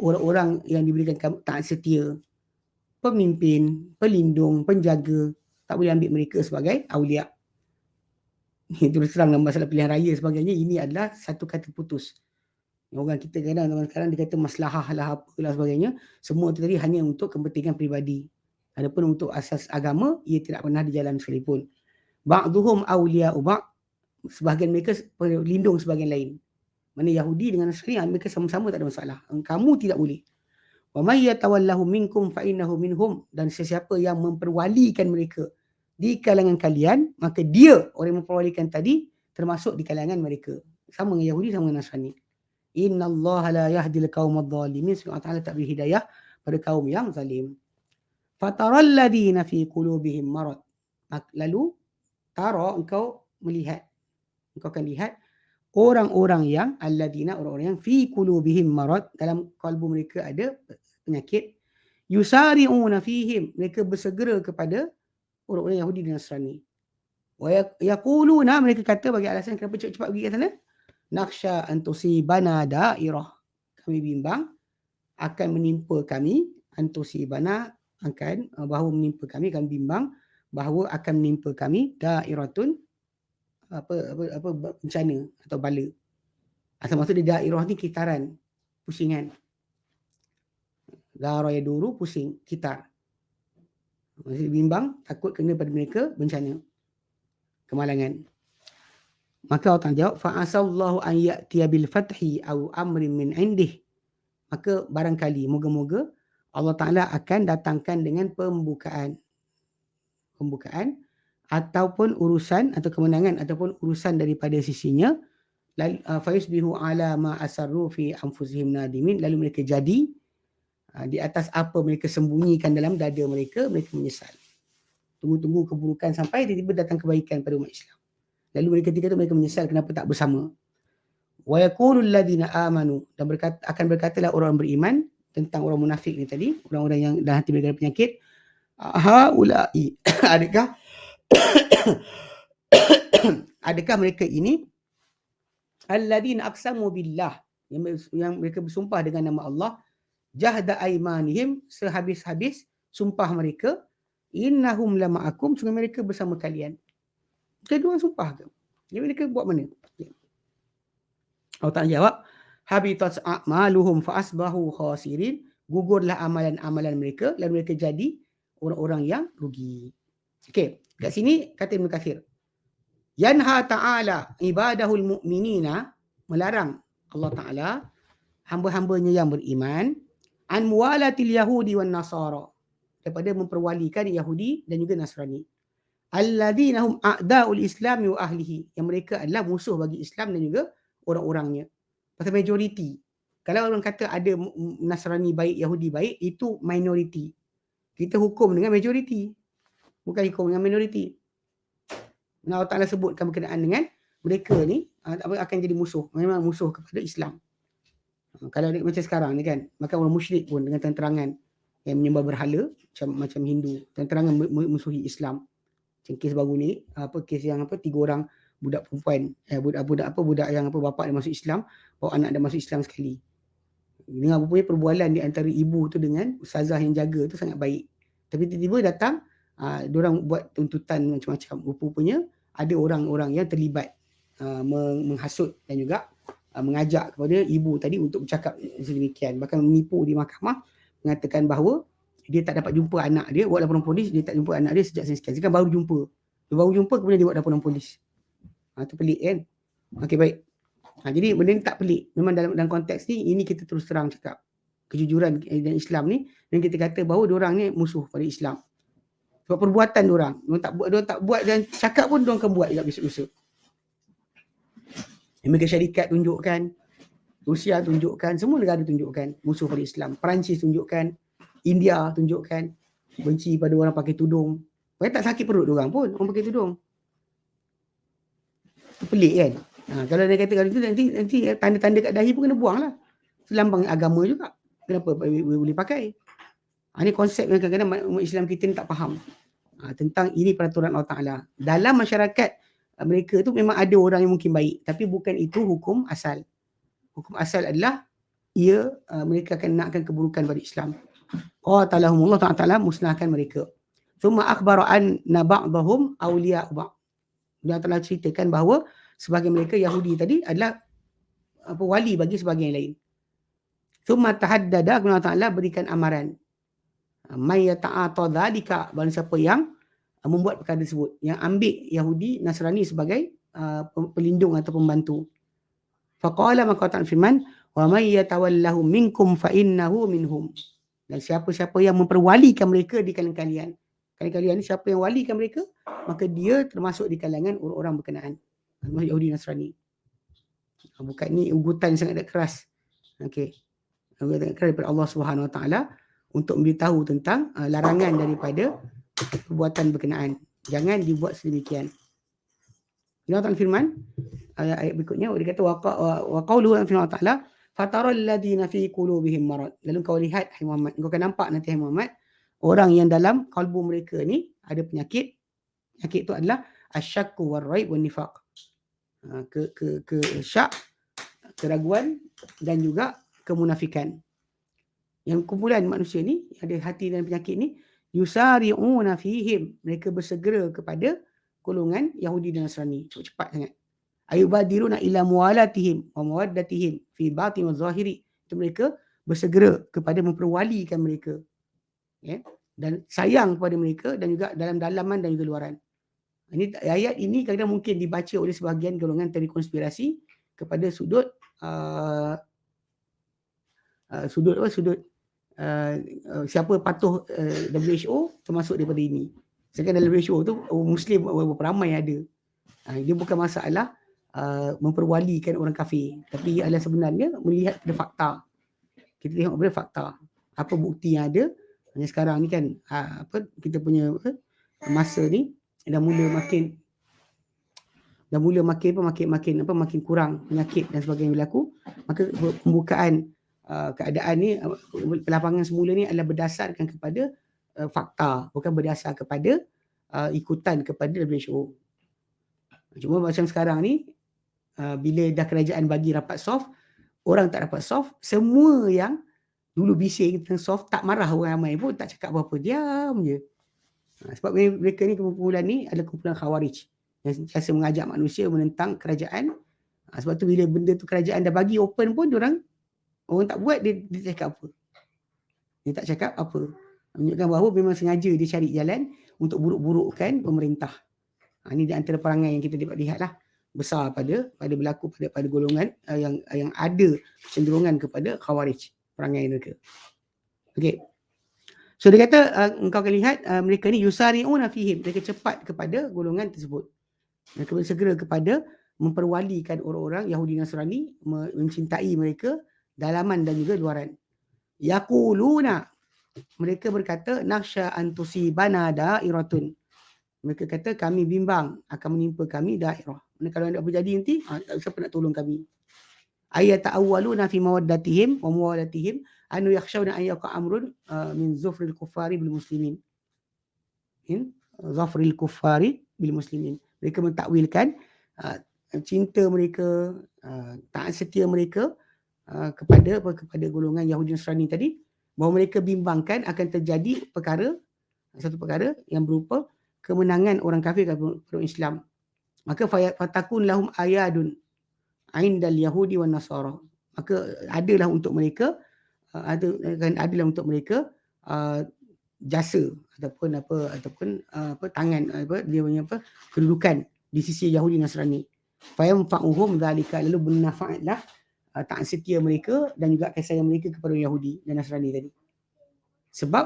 orang-orang yang diberikan taat setia, pemimpin, pelindung, penjaga. Tak boleh ambil mereka sebagai awliya. Terus terang dalam masalah pilihan raya sebagainya, ini adalah satu kata putus. Orang kita kadang sekarang dia kata maslahah lah apalah sebagainya, semua itu tadi hanya untuk kepentingan peribadi. Adapun untuk asas agama, ia tidak pernah dijalan sekalipun. Ba'duhum awliya'u ba'd, sebahagian mereka pelindung sebahagian lain. Mana Yahudi dengan Nasrani, mereka sama-sama tak ada masalah. Kamu tidak boleh. Wa may yatawallahu minkum fa innahu minhum, dan sesiapa yang memperwalikan mereka di kalangan kalian, maka dia orang yang memperwalikan tadi termasuk di kalangan mereka. Sama dengan Yahudi, sama dengan Nasrani. Innallaha la yahdil qaumadh dhalimin, Allah Taala tak beri hidayah pada kaum yang zalim. Fataral ladzina fi qulubihim marad, lalu tara, engkau akan lihat orang-orang yang alladzina, orang-orang yang fi qulubihim marad, dalam kalbu mereka ada penyakit, yusari'una fihim, mereka bersegera kepada orang-orang Yahudi dan Nasrani. Wa yaquluna, mereka kata bagi alasan kenapa cepat-cepat pergi ke sana, nakhsha an tusibana dairah, kami bimbang akan menimpa kami, antusibana akan bahawa menimpa kami, kami bimbang bahawa akan menimpa kami dairatun, apa bencana atau bala. Asal maksud dia dairah ni kitaran, pusingan. Dara ya duru, pusing, kitar. Maksud bimbang, takut kena pada mereka bencana, kemalangan. Maka Allah Ta'ala jawab, fa'asallahu an ya'tiya bil fathi aw amrin min indih, maka barangkali, moga-moga Allah Ta'ala akan datangkan dengan pembukaan ataupun urusan atau kemenangan ataupun urusan daripada sisinya, fayusbihu ala ma asarru fi anfusihim nadimin, lalu mereka jadi di atas apa mereka sembunyikan dalam dada mereka, mereka menyesal. Tunggu-tunggu keburukan sampai tiba-tiba datang kebaikan pada umat Islam. Lalu ketika itu mereka menyesal kenapa tak bersama. Wa yaqulul ladzina amanu, dan akan berkatalah orang beriman tentang orang munafik ni tadi, orang-orang yang dalam hati mereka ada penyakit, haulai, adakah mereka ini alladzina aqsamu billah, yang mereka bersumpah dengan nama Allah, jahda aimanihim, sehabis-habis sumpah mereka, innahum lama'akum, sungguh mereka bersama kalian. Kedua sumpah ke? Jadi mereka buat mana? Allah Ta'ala jawab, habitat a'maluhum fa asbahu khasirin, gugurlah amalan-amalan mereka, lalu mereka jadi orang-orang yang rugi. Okey, kat sini kata Ibn Katsir, yanha ta'ala ibadahul mu'minina, melarang Allah Ta'ala hamba-hambanya yang beriman, an muwalatil yahudi wan nasara, daripada memperwalikan Yahudi dan juga Nasrani, alladzina hum a'daul islami wa ahlihi, yang mereka adalah musuh bagi Islam dan juga orang-orangnya. Pasal majoriti. Kalau orang kata ada Nasrani baik, Yahudi baik, itu minoriti. Kita hukum dengan majoriti, bukan hukum dengan minoriti. Allah Ta'ala sebutkan berkenaan dengan mereka ni akan jadi musuh, memang musuh kepada Islam. Kalau macam sekarang ni kan, maka orang musyrik pun dengan terang-terangan yang menyembah berhala macam Hindu, terang-terangan musuhi Islam. Macam kes baru ni, kes yang 3 orang budak perempuan, budak yang bapa dia masuk Islam, bawa anak dia masuk Islam sekali. Dengan rupanya perbualan di antara ibu tu dengan ustazah yang jaga tu sangat baik. Tapi tiba-tiba datang, diorang buat tuntutan macam-macam. Rupanya ada orang-orang yang terlibat menghasut dan juga mengajak kepada ibu tadi untuk bercakap sedemikian. Bahkan menipu di mahkamah, mengatakan bahawa dia tak dapat jumpa anak dia, buat laporan polis, dia tak jumpa anak dia sejak sekian. Sekarang baru jumpa. Dia baru jumpa kemudian dia buat laporan polis. Itu pelik kan? Okey, baik. Jadi benda ni tak pelik. Memang dalam konteks ni, ini kita terus terang cakap. Kejujuran dan Islam ni, dan kita kata bahawa diorang ni musuh pada Islam. Sebab perbuatan diorang. Diorang tak buat dan cakap pun diorang akan buat juga besok-besok. Amerika Syarikat tunjukkan, Rusia tunjukkan, semua negara tunjukkan musuh pada Islam. Perancis tunjukkan, India tunjukkan, benci pada orang pakai tudung. Mereka tak sakit perut diorang pun, orang pakai tudung. Itu pelik kan? Kalau dia kata kalau itu nanti tanda-tanda kat dahi pun kena buang lah. Lambang agama juga. Kenapa boleh pakai? Ini konsep yang kadang-kadang umat Islam kita ni tak faham. Tentang ini peraturan Allah Ta'ala. Dalam masyarakat mereka tu memang ada orang yang mungkin baik. Tapi bukan itu hukum asal. Hukum asal adalah mereka akan nakkan keburukan pada Islam. Qatalahumullah Ta'ala musnahkan mereka. Thumma akhbara anna ba'dahum awliya ba'd. Dia telah ceritakan bahawa sebahagian mereka Yahudi tadi adalah wali bagi sebahagian lain. Thumma tahaddada, Allah Ta'ala berikan amaran. May yata'ata dhalika, barang siapa yang membuat perkara tersebut, yang ambil Yahudi Nasrani sebagai pelindung atau pembantu. Faqala, maka Allah firman, wa may yatawallahu minkum fa innahu minhum. Dan siapa-siapa yang memperwalikan mereka di kalangan kalian. Kalian ni siapa yang walikan mereka, maka dia termasuk di kalangan orang-orang berkenaan. Yahudi Nasrani. Bukan ni ugutan sangat keras. Okey. Ugutan keras daripada Allah Subhanahu Wa Taala untuk memberitahu tentang larangan daripada perbuatan berkenaan. Jangan dibuat sedemikian. Allah Ta'ala firman, ayat berikutnya, dia kata, wa qawluhu firman Allah Ta'ala, fataral ladina fi qulubihim marad. Lalu kau lihat, hai Muhammad, kau akan nampak nanti, hai Muhammad, orang yang dalam kalbu mereka ni ada penyakit. Penyakit itu adalah asyakku warraib wan nifaq. Syak, keraguan dan juga kemunafikan. Yang kumpulan manusia ni ada hati dan penyakit ni, yusari'una fihim, mereka bersegera kepada golongan Yahudi dan Nasrani. Cepat sangat. Ayubadiruna ila muwalatihim wa mawaddatihim fi batin wa zahiri. Itu mereka bersegera kepada memperwalikan mereka. Ya? Dan sayang kepada mereka dan juga dalam dalaman dan juga luaran. Ini ayat ini kadang-kadang mungkin dibaca oleh sebahagian golongan teori konspirasi kepada sudut siapa patuh WHO termasuk daripada ini. Sedangkan dalam WHO tu Muslim berapa ramai ada. Dia bukan masalah memperwalikan orang kafir, tapi adalah sebenarnya melihat pada fakta. Kita tengok pada fakta. Apa bukti yang ada. Hanya sekarang ni kan kita punya masa ni dah mula makin kurang penyakit dan sebagainya berlaku. Maka pembukaan keadaan ni, pelapangan semula ni adalah berdasarkan kepada fakta, bukan berdasar kepada ikutan kepada WHO. Cuma macam sekarang ni, bila dah kerajaan bagi rapat soft, orang tak dapat soft, semua yang dulu bising tentang soft tak marah, orang ramai pun tak cakap apa-apa, diam je. Sebab mereka ni, kumpulan ni adalah kumpulan Khawarij yang sentiasa mengajak manusia menentang kerajaan. Sebab tu bila benda tu kerajaan dah bagi open pun, orang tak buat, dia cakap apa? Dia tak cakap apa. Menunjukkan bahawa memang sengaja dia cari jalan untuk buruk-burukkan pemerintah. Ini di antara perangai yang kita dapat lihatlah besar pada berlaku pada golongan yang ada cenderungan kepada Khawarij, perangai mereka. Okey. So dia kata engkau akan lihat mereka ni yusari'una fihim, mereka cepat kepada golongan tersebut. Mereka bersegera kepada memperwalikan orang-orang Yahudi Nasrani, mencintai mereka dalaman dan juga luaran. Yaquluna, mereka berkata, nakhsha an tusibana da'iratun. Mereka kata kami bimbang akan menimpa kami dairah. Kalau ada apa jadi nanti, siapa nak tolong kami? ayata'awwaluna fi mawaddatihim wa muwalatihim anu yakhshawna an yaqa amrun min zufril kuffari bil muslimin. Zafril kuffari bil muslimin. Mereka mentakwilkan cinta mereka, taat setia mereka kepada golongan Yahudi Nasrani tadi, bahawa mereka bimbangkan akan terjadi satu perkara yang berupa kemenangan orang kafir kepada orang Islam. Maka fatakun lahum ayadun indal Yahudi wan Nasara. Maka adalah untuk mereka jasa ataupun tangan dia punya kedudukan di sisi Yahudi Nasrani. Fayamfa'uhum dzalika, lalu bermanfaatlah taat setia mereka dan juga kasih sayang mereka kepada Yahudi dan Nasrani tadi. Sebab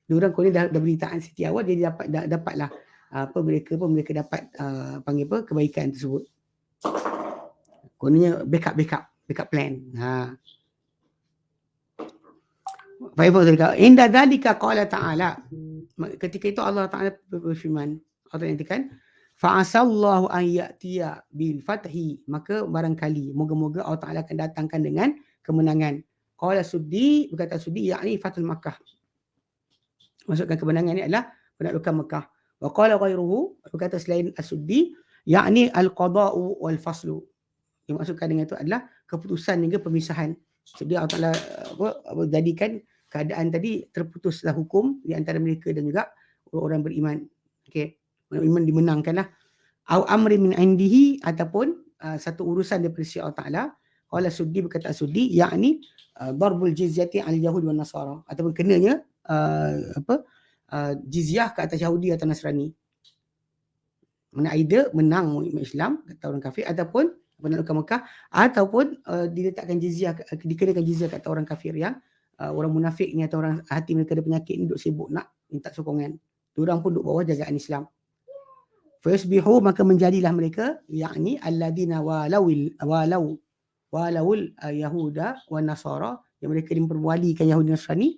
diorang kalau dah beri taat setia awal, dia dapatlah mereka dapat kebaikan tersebut. Kononnya backup plan. Inda dzalika qala ta'ala, ketika itu Allah Ta'ala berfirman, Allah nyatakan fa'asallahu an ya'tiya bil fathi, maka barangkali moga-moga Allah Ta'ala akan datangkan dengan kemenangan. Qala Suddi, berkata Suddi, yakni Fathul Makkah, maksudkan kemenangan ini adalah penaklukan Mekah. Wa qala ghairuhu, berkata selain As-Suddi, yakni al-qada'u wal faslu, yang maksudkan dengan itu adalah keputusan hingga pemisahan. Jadi Allah Ta'ala jadikan keadaan tadi terputuslah hukum di antara mereka dan juga orang beriman. Okey, orang beriman dimenangkanlah. Au amri min indihi, ataupun satu urusan daripada sisi Allah Ta'ala. Qala Suddi, berkata Suddi, yakni darbul jizyati al yahud wan nasara, ataupun kenanya jizyah ke atas Yahudi atau Nasrani. Mana either menang Islam kata orang kafir, ataupun penaklukan Mekah, ataupun diletakkan jizyah, dikenakan jizyah kat orang kafir yang orang munafik ni atau orang hati mereka ada penyakit ni duk sibuk nak minta sokongan. Diorang pun duk bawah jagaan Islam. Fasbihu, maka menjadilah mereka, yakni alladina walawul yahuda wan nasara, yang mereka memperwalikan Yahudi Nasrani,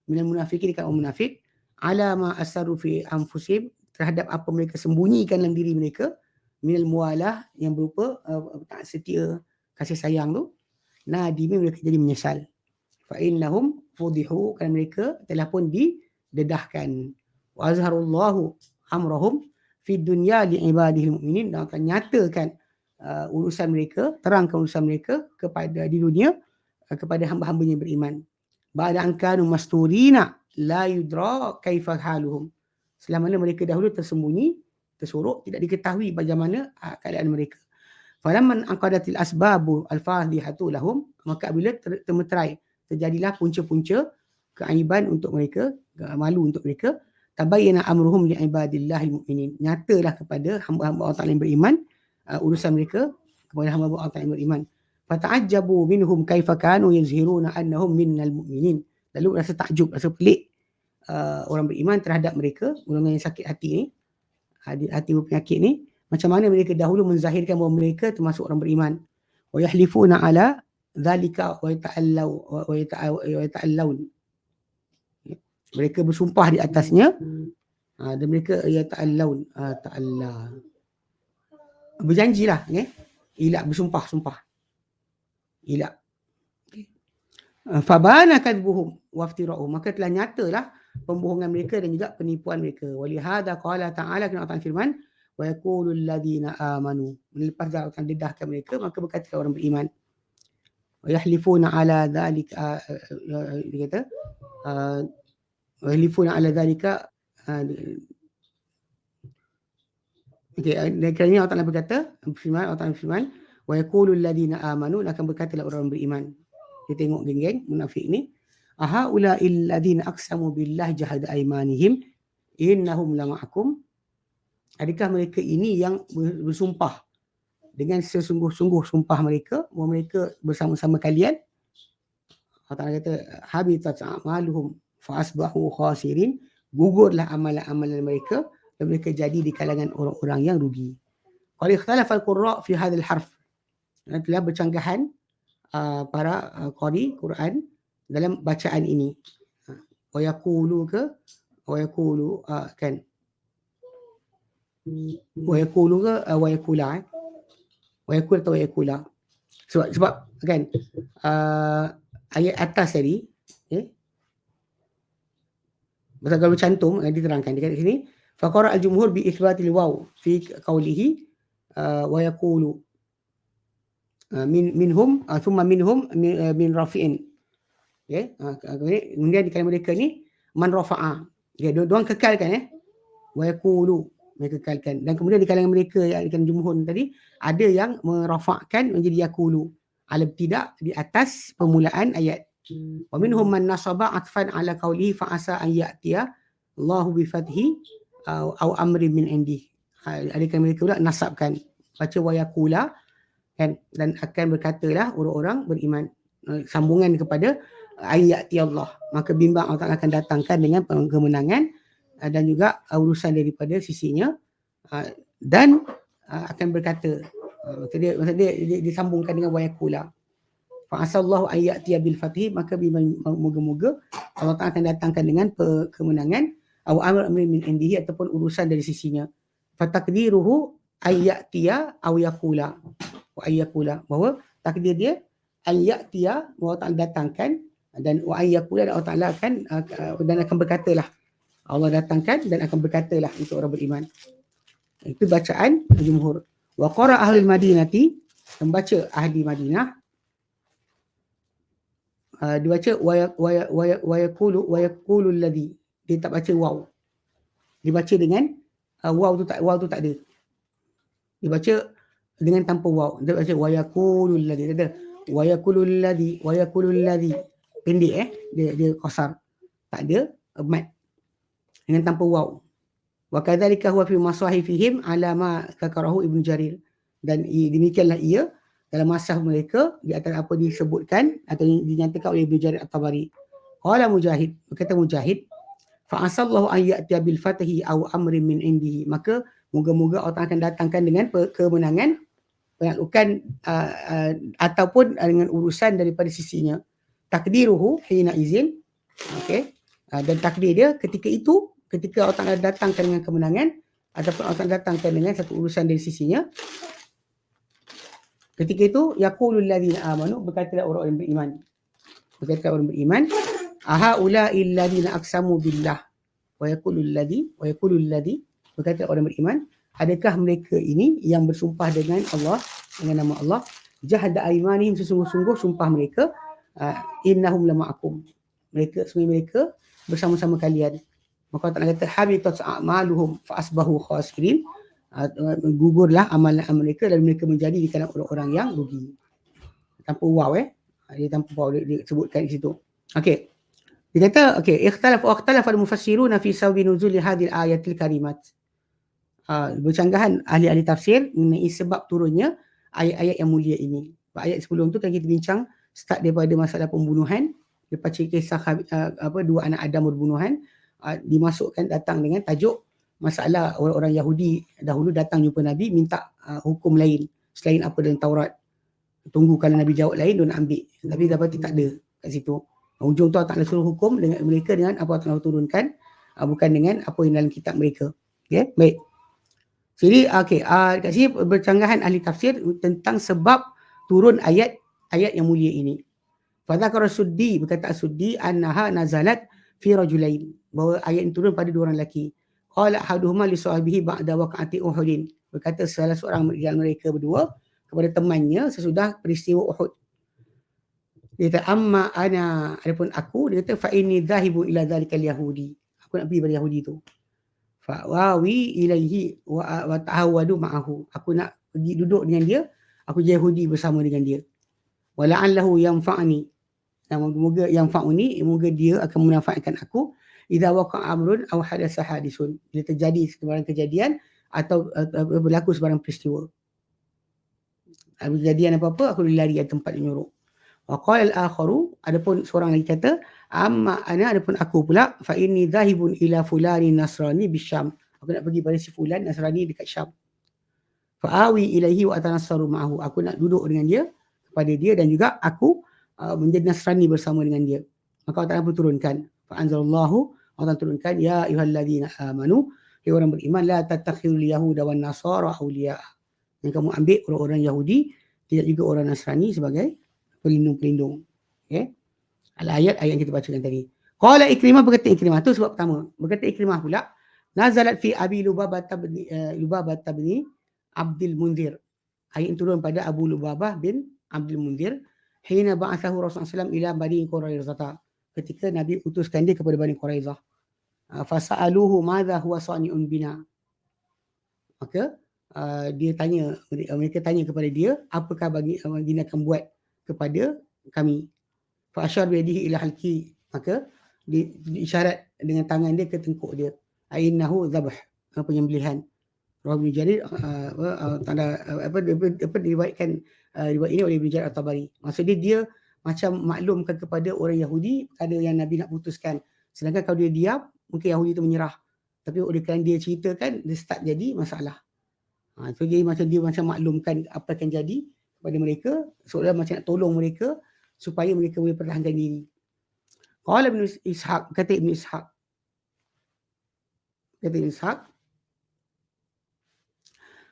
minal munafikin, dekat orang munafik, ala ma asaru fi anfusihim, terhadap apa mereka sembunyikan dalam diri mereka, minal muwalah, yang berupa taat setia, kasih sayang tu, nadimi, mereka jadi menyesal. Fa innahum fudihu, kerana mereka telah pun didedahkan. Wa azharullahu amrahum fi dunya li ibadihil mu'minin, dan akan nyatakan urusan mereka, terangkan urusan mereka di dunia kepada hamba-hambanya beriman. Ba'da an kanu masturina la yudra kaifa haluhum, selama mana mereka dahulu tersembunyi, tersorok, tidak diketahui bagaimana keadaan mereka. Falamman anqadatil asbabu al-fadhihatu lahum, maka apabila termeterai, terjadilah punca-punca keaiban untuk mereka, malu untuk mereka, tabayyana amruhum li ibadillahil mu'minin, nyatalah kepada hamba-hamba Allah Ta'ala yang beriman urusan mereka kepada hamba-hamba Allah Ta'ala yang beriman. Fata'ajjabu minhum kaifa kanu yazhiruna annahum minnal mu'minin, lalu rasa takjub, rasa pelik orang beriman terhadap mereka, golongan yang sakit hati ni, hati berpenyakit ni, macam mana mereka dahulu menzahirkan bahawa mereka termasuk orang beriman. Wa yahlifuna ala dzalika wa yata'allawun, mereka bersumpah di atasnya, dan mereka yata'allawun, ta'alla, berjanjilah, ilak, bersumpah, ilak. Fabana kadbuhum waftira'uhum, maka telah nyatalah pembohongan mereka dan juga penipuan mereka. Walihada qala ta'ala, kena Allah firman, wa yaqulul ladina amanu, melepas Allah dedahkan mereka, maka berkata orang beriman, wa yahlifuna ala dhalika, dia kata wa yahlifuna ala dhalika, dan kerana Allah Ta'ala berkata, Allah Ta'ala firman, wa yaqulul ladina amanu, akan berkatalah orang beriman. Dia tengok geng-geng munafik ni, ahaula'il ladzina aqsamu billahi jahada aymanihim innahum lama'akum, adakah mereka ini yang bersumpah dengan sesungguh-sungguh sumpah mereka bahawa mereka bersama-sama kalian? Allah Ta'ala kata habitat a'maluhum fa asbahu khasirin, gugurlah amalan-amalan mereka dan mereka jadi di kalangan orang-orang yang rugi. Qad ikhtalafa al-qurra fi hadzal harf, telah bercanggahan para qari Quran dalam bacaan ini. Wa yaqulu ke wa yaqulu kan wa yaqulu ke wa yaqula wa yaqul atau wa yaqula. Sebab kan ayat atas tadi, pasal kalau cantum diterangkan dekat sini, faqara al-jumhur bi ithbatil waw fi qawlihi wa yaqulu minhum thumma minhum min rafi'in. Kemudian di kalangan mereka ni man rafa'a. Diorang kekalkan wa yaqulu, mereka kekalkan. Dan kemudian di kalangan mereka yang di kalangan jumhur tadi ada yang merafa'kan menjadi yaqulu al-ibtida' di atas permulaan ayat. Wa minhum man nasaba atfan ala qawlihi fa asa an ya'tiya Allahu bi fathi au amri min indi. Adakah mereka pula nasabkan baca wa yaqula kan, dan akan berkatalah orang-orang beriman, sambungan kepada ayat Allah, maka bimbang Allah Ta'ala akan datangkan dengan kemenangan dan juga urusan daripada sisinya, dan akan berkata, maksud dia disambungkan dengan wa yaqula fa asallahu ayatiya bil fathi, maka moga-moga Allah Ta'ala akan datangkan dengan kemenangan aw amri min indihi, ataupun urusan dari sisinya. Fatakdiruhu ayatiya aw yaqula wa ayyakula, bahawa takdir dia ayatiya, Allah Ta'ala datangkan, dan wa ayyakula, Allah Ta'ala akan dan akan berkatalah, Allah datangkan dan akan berkatalah untuk orang beriman. Itu bacaan jumhur. Wa qara ahli Madinati, membaca ahli Madinah, dibaca wa yaqulu alladhi, dia tak baca waw, dibaca dengan waw tu tak ada, dibaca dengan tanpa waw, dia baca wa yaqulu alladhi, ada wa yaqulu alladhi pendek, dia qasar, tak ada mat, dengan tanpa waw. Wa kadzalika huwa fi masahifihim ala ma zakarahu Ibnu Jarir, dan demikianlah ia dalam masah mereka di atas apa disebutkan atau dinyatakan oleh Ibnu Jarir At-Tabari. Qala Mujahid, berkata Mujahid, fa asallahu an ya'tiya bil fathi aw amrin min indihi, maka moga-moga Allah akan datangkan dengan kemenangan, penaklukan ataupun dengan urusan daripada sisinya. Takdiruhu hina izin, okey, dan takdir dia ketika itu, ketika Allah Ta'ala datangkan dengan kemenangan ataupun Allah Ta'ala datangkan dengan satu urusan dari sisinya, ketika itu yaqulul ladzina amanu, berkatalah orang beriman, aha ula'il ladzina aqsamu billah wa yaqulul ladzi, berkata orang beriman, adakah mereka ini yang bersumpah dengan Allah, dengan nama Allah, jahada aymanihim, sesungguh-sungguh sumpah mereka, innahum lama'akum, mereka bersama-sama kalian. Maka Allah Ta'ala kata habitat a'maluhum fa asbahu khasirin, gugurlah amalan mereka dan mereka menjadi di kalangan orang-orang yang rugi. Tanpa waw, dia tanpa waw, dia sebutkan di situ. Okey, dia kata ikhtalafa al-mufassiruna fi sababi nuzul hadhihi al-ayatil karimat. Bercanggahan ahli-ahli tafsir mengenai sebab turunnya ayat-ayat yang mulia ini. Ayat sebelum tu kan kita bincang start daripada masalah pembunuhan, lepas kisah dua anak Adam berbunuhan, dimasukkan datang dengan tajuk masalah orang-orang Yahudi dahulu datang jumpa Nabi minta hukum lain selain apa dalam Taurat. Tunggu kalau Nabi jawab lain, dia nak ambil. Tapi dapati tak ada kat situ. Ujung tu Allah Ta'ala suruh hukum dengan mereka dengan apa Allah Ta'ala turunkan, bukan dengan apa yang dalam kitab mereka. Okay, baik. Jadi kat sini bercanggahan ahli tafsir tentang sebab turun ayat yang mulia ini. Fadzakara Suddi, berkata Suddi, annaha nazalat fi rajulain, bahawa ayat ini turun pada dua orang lelaki. Qala ahaduhuma li sahibihi ba'da waqa'ati Uhudin, berkata salah seorang di mereka berdua kepada temannya sesudah peristiwa Uhud. Dia kata amma ana, adapun aku, dia kata fa inni dhahibu ila dzalikal yahudi, aku nak pergi pada Yahudi tu. Fa wawi ilaihi wa ta'awadu ma'ahu, aku nak pergi duduk dengan dia, aku jadi Yahudi bersama dengan dia. Wa la'allahu yanfa'ni, dan moga yang fa'uni, moga dia akan memanfaatkan aku, idza waqa'a amrun aw hadatsa hadisun, bila terjadi sebarang kejadian atau berlaku sebarang peristiwa. Kejadian apa-apa, aku lari dari tempat yang nyuruh. Wa qala al-akharu, adapun seorang lagi kata, amma ana, adapun aku pula, fa inni dhahibun ila fulani nasrani bisyam, aku nak pergi pada si fulan Nasrani dekat Syam. Fa awi ilaihi wa atanassaru ma'ahu, aku nak duduk dengan dia, kepada dia, dan juga aku menjadi Nasrani bersama dengan dia. Maka Allah Ta'ala berturunkan, fa anzalallahu, Allah turunkan, ya ayyuhalladzina amanu, hai orang beriman, la tattakhidul yahuda wan nasara awliya, yang kamu ambil orang-orang Yahudi, tidak juga orang Nasrani sebagai pelindung-pelindung. Okay. Ayat yang kita bacakan tadi. Qala Ikrimah, berkata Ikrimah, tu sebab pertama. Berkata Ikrimah pula, nazalat fi Abi Lubabah bin Abdul Munzir. Ayat turun pada Abu Lubabah bin Abdul Munzir. Hina ba'athahu Rasulullah SAW ila Bani Quraizah. Ketika Nabi utuskan dia kepada Bani Quraizah. Fasa'aluhu madha huwa sani'un bina. Maka mereka tanya kepada dia, apakah baginda akan buat kepada kami. Fa asyar bi yadihi ila halqi, maka diisyarat dengan tangan dia ke tengkuk dia. Ainahu zabh, penyembelihan. Rawi bin Jarir diriwayatkan riwayat ini oleh Ibn Jarir At-Tabari. Maksudnya dia macam maklumkan kepada orang Yahudi ada yang Nabi nak putuskan. Sedangkan kalau dia diam, mungkin Yahudi itu menyerah. Tapi oleh kerana dia ceritakan, dia start jadi masalah. So dia macam maklumkan apa akan jadi kepada mereka, seolah macam nak tolong mereka supaya mereka boleh pertahankan diri. Qala Ibn Ishaq, kata Ibn Ishaq.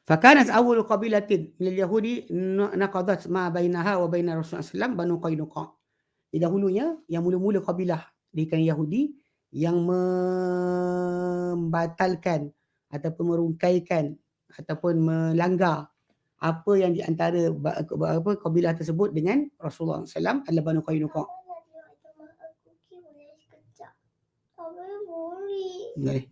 Fakanat awal qabilatin min al-yahudi naqadat ma bainaha wa baina Rasulullah sallallahu Banu Qainuqa. Dahulunya yang mula-mula kabilah di kalangan Yahudi yang membatalkan ataupun merungkaikan ataupun melanggar apa yang di antara kabilah tersebut dengan Rasulullah sallallahu adalah Banu Qainuqa. Boleh.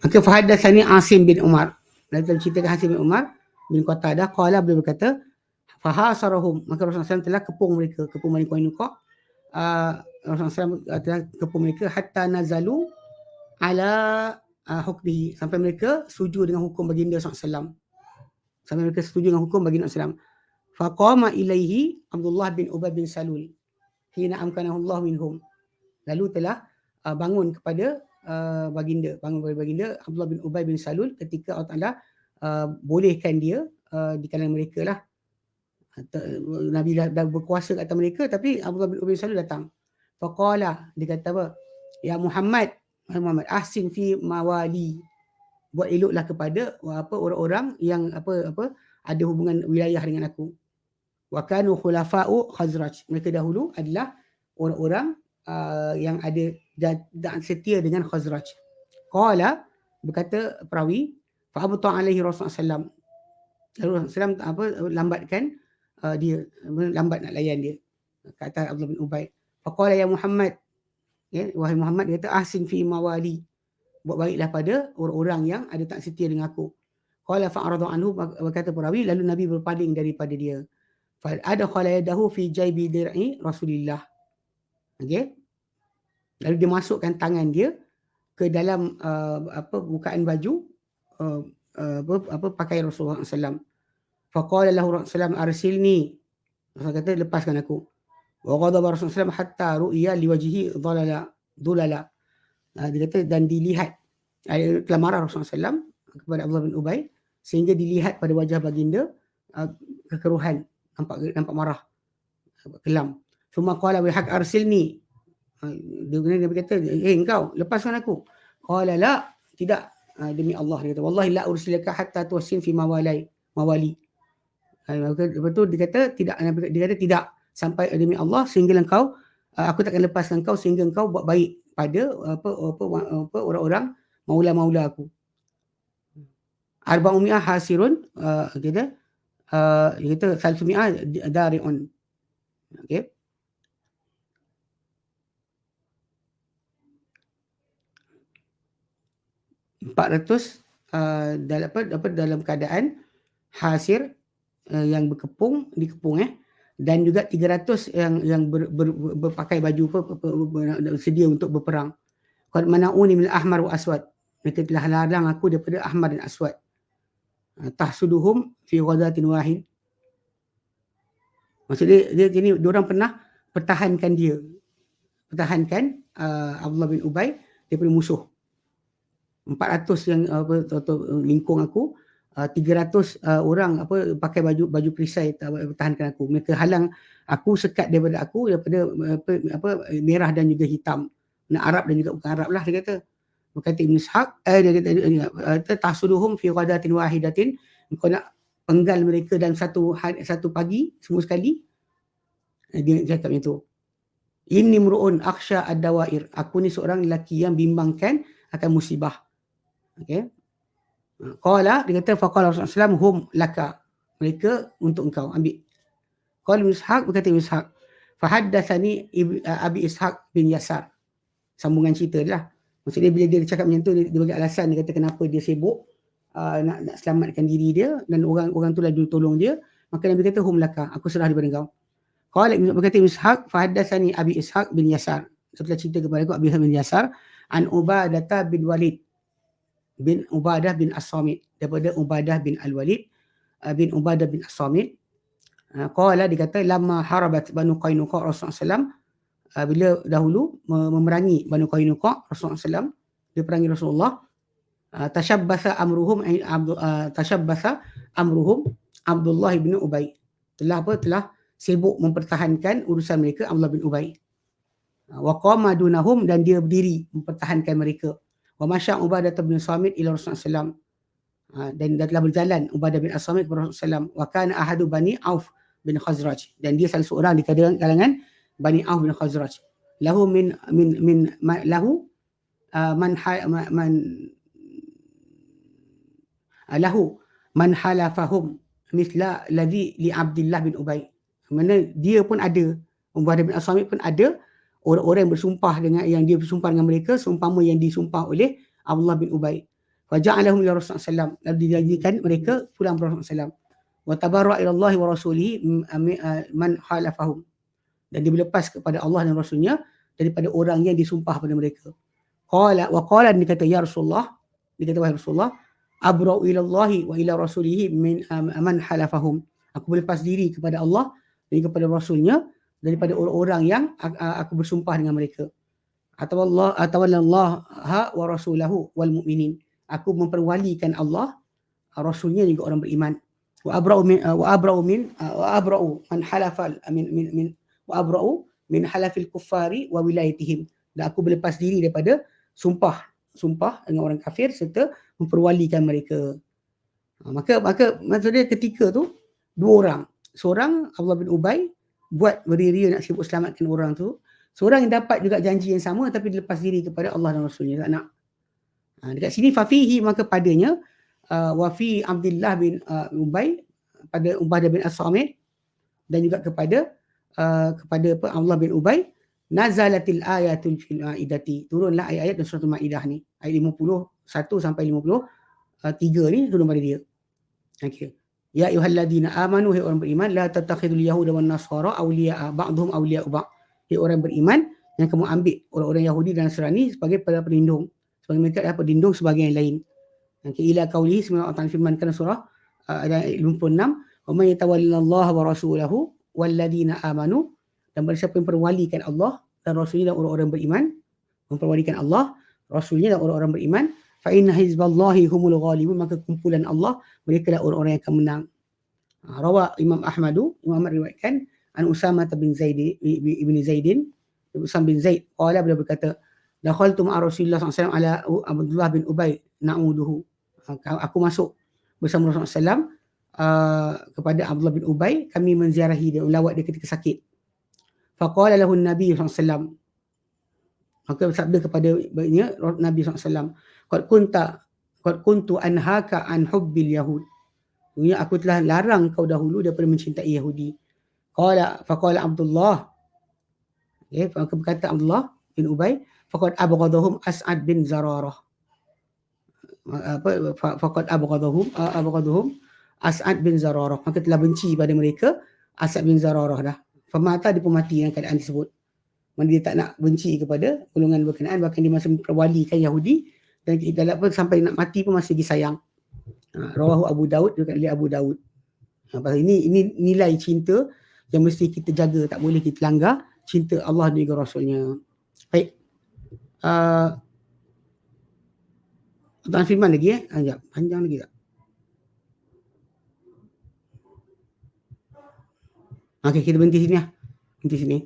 Maka fahadatsani Asim bin Umar. Dalam ceritakan Asim bin Umar bin Qatadah qala, beliau berkata, fahasarahum, maka Rasulullah SAW telah kepung mereka, kepung Bani Qainuqa. Rasulullah SAW telah kepung mereka hatta nazalu ala hukmihi, sampai mereka setuju dengan hukum baginda SAW. Sampai mereka setuju dengan hukum baginda SAW. Faqama ilaihi Abdullah bin Ubay bin Salul hina amkanahu Allah minhum. Lalu telah bangun kepada baginda Abdullah bin Ubay bin Salul ketika Allah Ta'ala bolehkan dia di kalangan mereka lah. Nabi dah berkuasa kat atas mereka, tapi Abdullah bin Ubay bin Salul datang. Faqala, dia kata apa? Ya Muhammad, ahsin fi mawali. Buat eloklah kepada orang-orang yang ada hubungan wilayah dengan aku. Wa kanu khulafa'u Khazraj. Mereka dahulu adalah orang-orang yang ada dan setia dengan Khazraj. Qala, berkata perawi, fa abta alaihi Rasulullah sallallahu. Lalu Rasulullah lambatkan dia, lambat nak layan dia, kata Abdullah bin Ubay. Faqala ya Muhammad, wahai Muhammad, dia kata ahsin fi mawali, buat baiklah pada orang-orang yang ada tak setia dengan aku. Qala fa'aradu anhu, berkata perawi, lalu Nabi berpaling daripada dia. Fa adkhala yadahu fi jaybi dir'i Rasulillah. Okey. Lalu dia masukkan tangan dia ke dalam bukaan baju pakai Rasulullah SAW. Faqala lahu Rasulullah arsilni. Rasulullah kata, lepaskan aku. Wa ghadaba Rasulullah SAW hatta ru'ya liwajhihi dhulala. Dia kata, dan dilihat, telah marah Rasulullah SAW kepada Abdullah bin Ubay sehingga dilihat pada wajah baginda kekeruhan, nampak marah, kelam. Summa qala wa hak arsilni. Dia berkata, engkau lepaskan aku. Qala la, tidak, demi Allah, dia kata, wallahi la ursilaka hatta tuwassin fi mawali. Lepas tu dia kata tidak, sampai demi Allah sehingga engkau, aku takkan lepaskan kau sehingga engkau buat baik pada orang-orang maula-maula aku. Arba'umiyah hasirun, dia kata salsumiyah dari'un. Okey. Dalam keadaan hasir, yang dikepung dan juga 300 yang berpakai baju sedia untuk berperang. Qad mana'uni min ahmar wa aswad. Mereka telah larang aku daripada ahmar dan aswad. Tahsuduhum fi ghadatin wahid. Maksudnya dia orang pernah pertahankan Abdullah bin Ubay daripada musuh. 400 yang lingkung aku, 300 orang pakai baju perisai pertahankan aku. Mereka halang aku, sekat daripada merah dan juga hitam. Arab dan juga bukan Arab lah dia kata. Berkata Ibn Ishaq, dia kata tahsuduhum fi ghadatin wahidatin, kau nak penggal mereka dalam satu pagi semua sekali. Dia cakap macam tu. Inni mru'un akhsha ad-dawair. Aku ni seorang lelaki yang bimbangkan akan musibah. Okey. Qala, dia kata faqala Rasulullah SAW, hum laka. Mereka untuk engkau, ambil. Qala Ibn Ishaq, berkata Ibn Ishaq, fahaddathani Abi Ishaq bin Yasar. Sambungan cerita lah. Maksudnya bila dia cakap macam tu, dia bagi alasan, dia kata kenapa dia sibuk nak selamatkan diri dia dan orang tu lah dulu tolong dia. Maka Nabi kata hum laka, aku serah daripada engkau. Qala berkata Ibn Ishaq, fahaddathani Abi Ishaq bin Yasar. Setelah cerita kepada aku Abi Ishaq bin Yasar, an Ubadah bin Walid bin Ubadah bin As-Samit, daripada Ubadah bin Al-Walid bin Ubadah bin As-Samit. Qala, dikata lamma harabat Banu Qainuqa Rasulullah SAW, bila dahulu memerangi Banu Qainuqa Rasulullah SAW, dia perangi Rasulullah. Tashabbasa amruhum Abdullah bin Ubay. Telah sibuk mempertahankan urusan mereka Abdullah bin Ubay. Wa qama dunahum, dan dia berdiri mempertahankan mereka. Wa masya Ubadah bin Samit ila Rasulullah SAW, dan telah berjalan Ubadah bin As-Samit kepada Rasulullah SAW. Wa kana ahadu Bani Auf bin Khazraj, dan dia salah seorang di kalangan Bani Auf bin Khazraj. Lahu man halafahum mithla ladhi li Abdullah bin Ubay. Mana dia pun ada, Ubadah bin As-Samit pun ada orang-orang yang bersumpah dengan yang dia bersumpah dengan mereka seumpama yang disumpah oleh Abdullah bin Ubay. Fa ja'alahum ila Rasulullah SAW, lalu dijanjikan mereka pulang kepada Rasulullah SAW. Wa tabarra ila Allah wa rasulihi man halafahum, dan dia berlepas kepada Allah dan Rasulnya daripada orang yang disumpah pada mereka. Qala, dia kata ya Rasulullah, dia kata wahai Rasulullah, abra'u ila Allah wa ila rasulihi min man halafahum. Aku berlepas diri kepada Allah dan kepada Rasulnya daripada orang-orang yang aku bersumpah dengan mereka. Atawallah wa rasulahu wal mu'minin. Aku memperwalikan Allah, Rasulnya juga orang beriman. Wa abra'u man halafa wa abra'u min halafil kuffari wa wilayatihim. Dan aku berlepas diri daripada sumpah dengan orang kafir serta memperwalikan mereka. Maka maksudnya ketika tu dua orang, seorang Abdullah bin Ubay buat berdiri nak sibuk selamatkan orang tu, seorang yang dapat juga janji yang sama tapi dilepas diri kepada Allah dan Rasulnya, tak nak. Dekat sini fafihi, maka padanya wa fi Abdullah bin Ubay, pada Ubadah bin As-Samit, dan juga kepada Abdullah bin Ubay, nazalatil ayatul fil maidati, turunlah ayat-ayat dalam surah Al-Maidah ni, ayat 51 sampai 53 ni turun pada dia. Okey. Ya ayyuhalladzina amanu, hai orang beriman, la tattakhidul yahuda wan nasara awliya'a ba'dhum awliya'u ba'd. Hai orang beriman, yang kamu ambil orang-orang Yahudi dan Nasrani sebagai pelindung, sebagai mereka adalah pelindung sebagai yang lain. Okey, ila qaulihi, sebenarnya Allah firmankan surah ayat 56, wa may yatawallallaha wa rasulahu walladzina amanu, dan barang siapa yang memperwalikan Allah dan Rasulnya dan orang-orang beriman, memperwalikan Allah, Rasulnya dan orang-orang beriman, fa inna hizballahi humul ghalibun, maka kumpulan Allah mereka lah orang-orang yang akan menang. Rawa Imam Ahmad riwayatkan an Usamah bin Zaid ibn Zaidin, Usam bin Zaid, qala, beliau berkata, dakhaltu ma'a Rasulullah SAW ala Abdullah bin Ubay na'uduhu. Aku masuk bersama Rasulullah SAW kepada Abdullah bin Ubay, kami menziarahi dia, melawat dia ketika sakit. Faqala lahu Nabi SAW, maka bersabda kepada Nabi SAW, qad kuntu anhaka an hubbil yahud. Aku telah larang kau dahulu daripada mencintai Yahudi. Faqala Abdullah, maka berkata Abdullah bin Ubay, faqad abghadahum As'ad bin Zararah. Faqad abghadahum As'ad bin Zararah, maka telah benci pada mereka As'ad bin Zararah dah. Famata, dia pun mati dalam keadaan tersebut. Mana dia tak nak benci kepada golongan berkenaan, bahkan dia masih memperwalikan Yahudi, dan dalam sampai nak mati pun masih disayang. Rawahu Abu Daud, juga oleh Abu Daud. Ini nilai cinta yang mesti kita jaga, tak boleh kita langgar cinta Allah dan juga Rasulnya. Baik. Tuan firman lagi sekejap, panjang lagi tak? Okey, kita berhenti sini lah. Berhenti sini.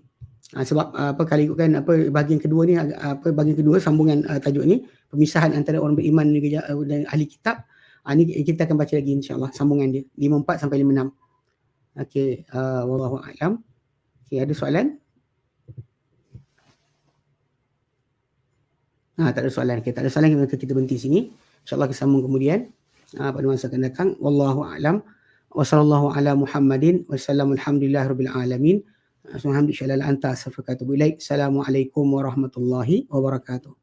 Sebab kalau ikutkan bahagian kedua ni, bahagian kedua sambungan tajuk ni, pemisahan antara orang beriman dan ahli kitab. Ni kita akan baca lagi insya-Allah sambungan dia 54 sampai 56. Okey, wallahu a'lam. Okey, ada soalan? Tak ada soalan. Okey, tak ada soalan, kita berhenti sini. InsyaAllah kita sambung kemudian pada masa akan datang. Wallahu a'lam. Wa sallallahu ala Muhammadin wa sallam alhamdulillahirabbil alamin. Assalamualaikum warahmatullahi wabarakatuh.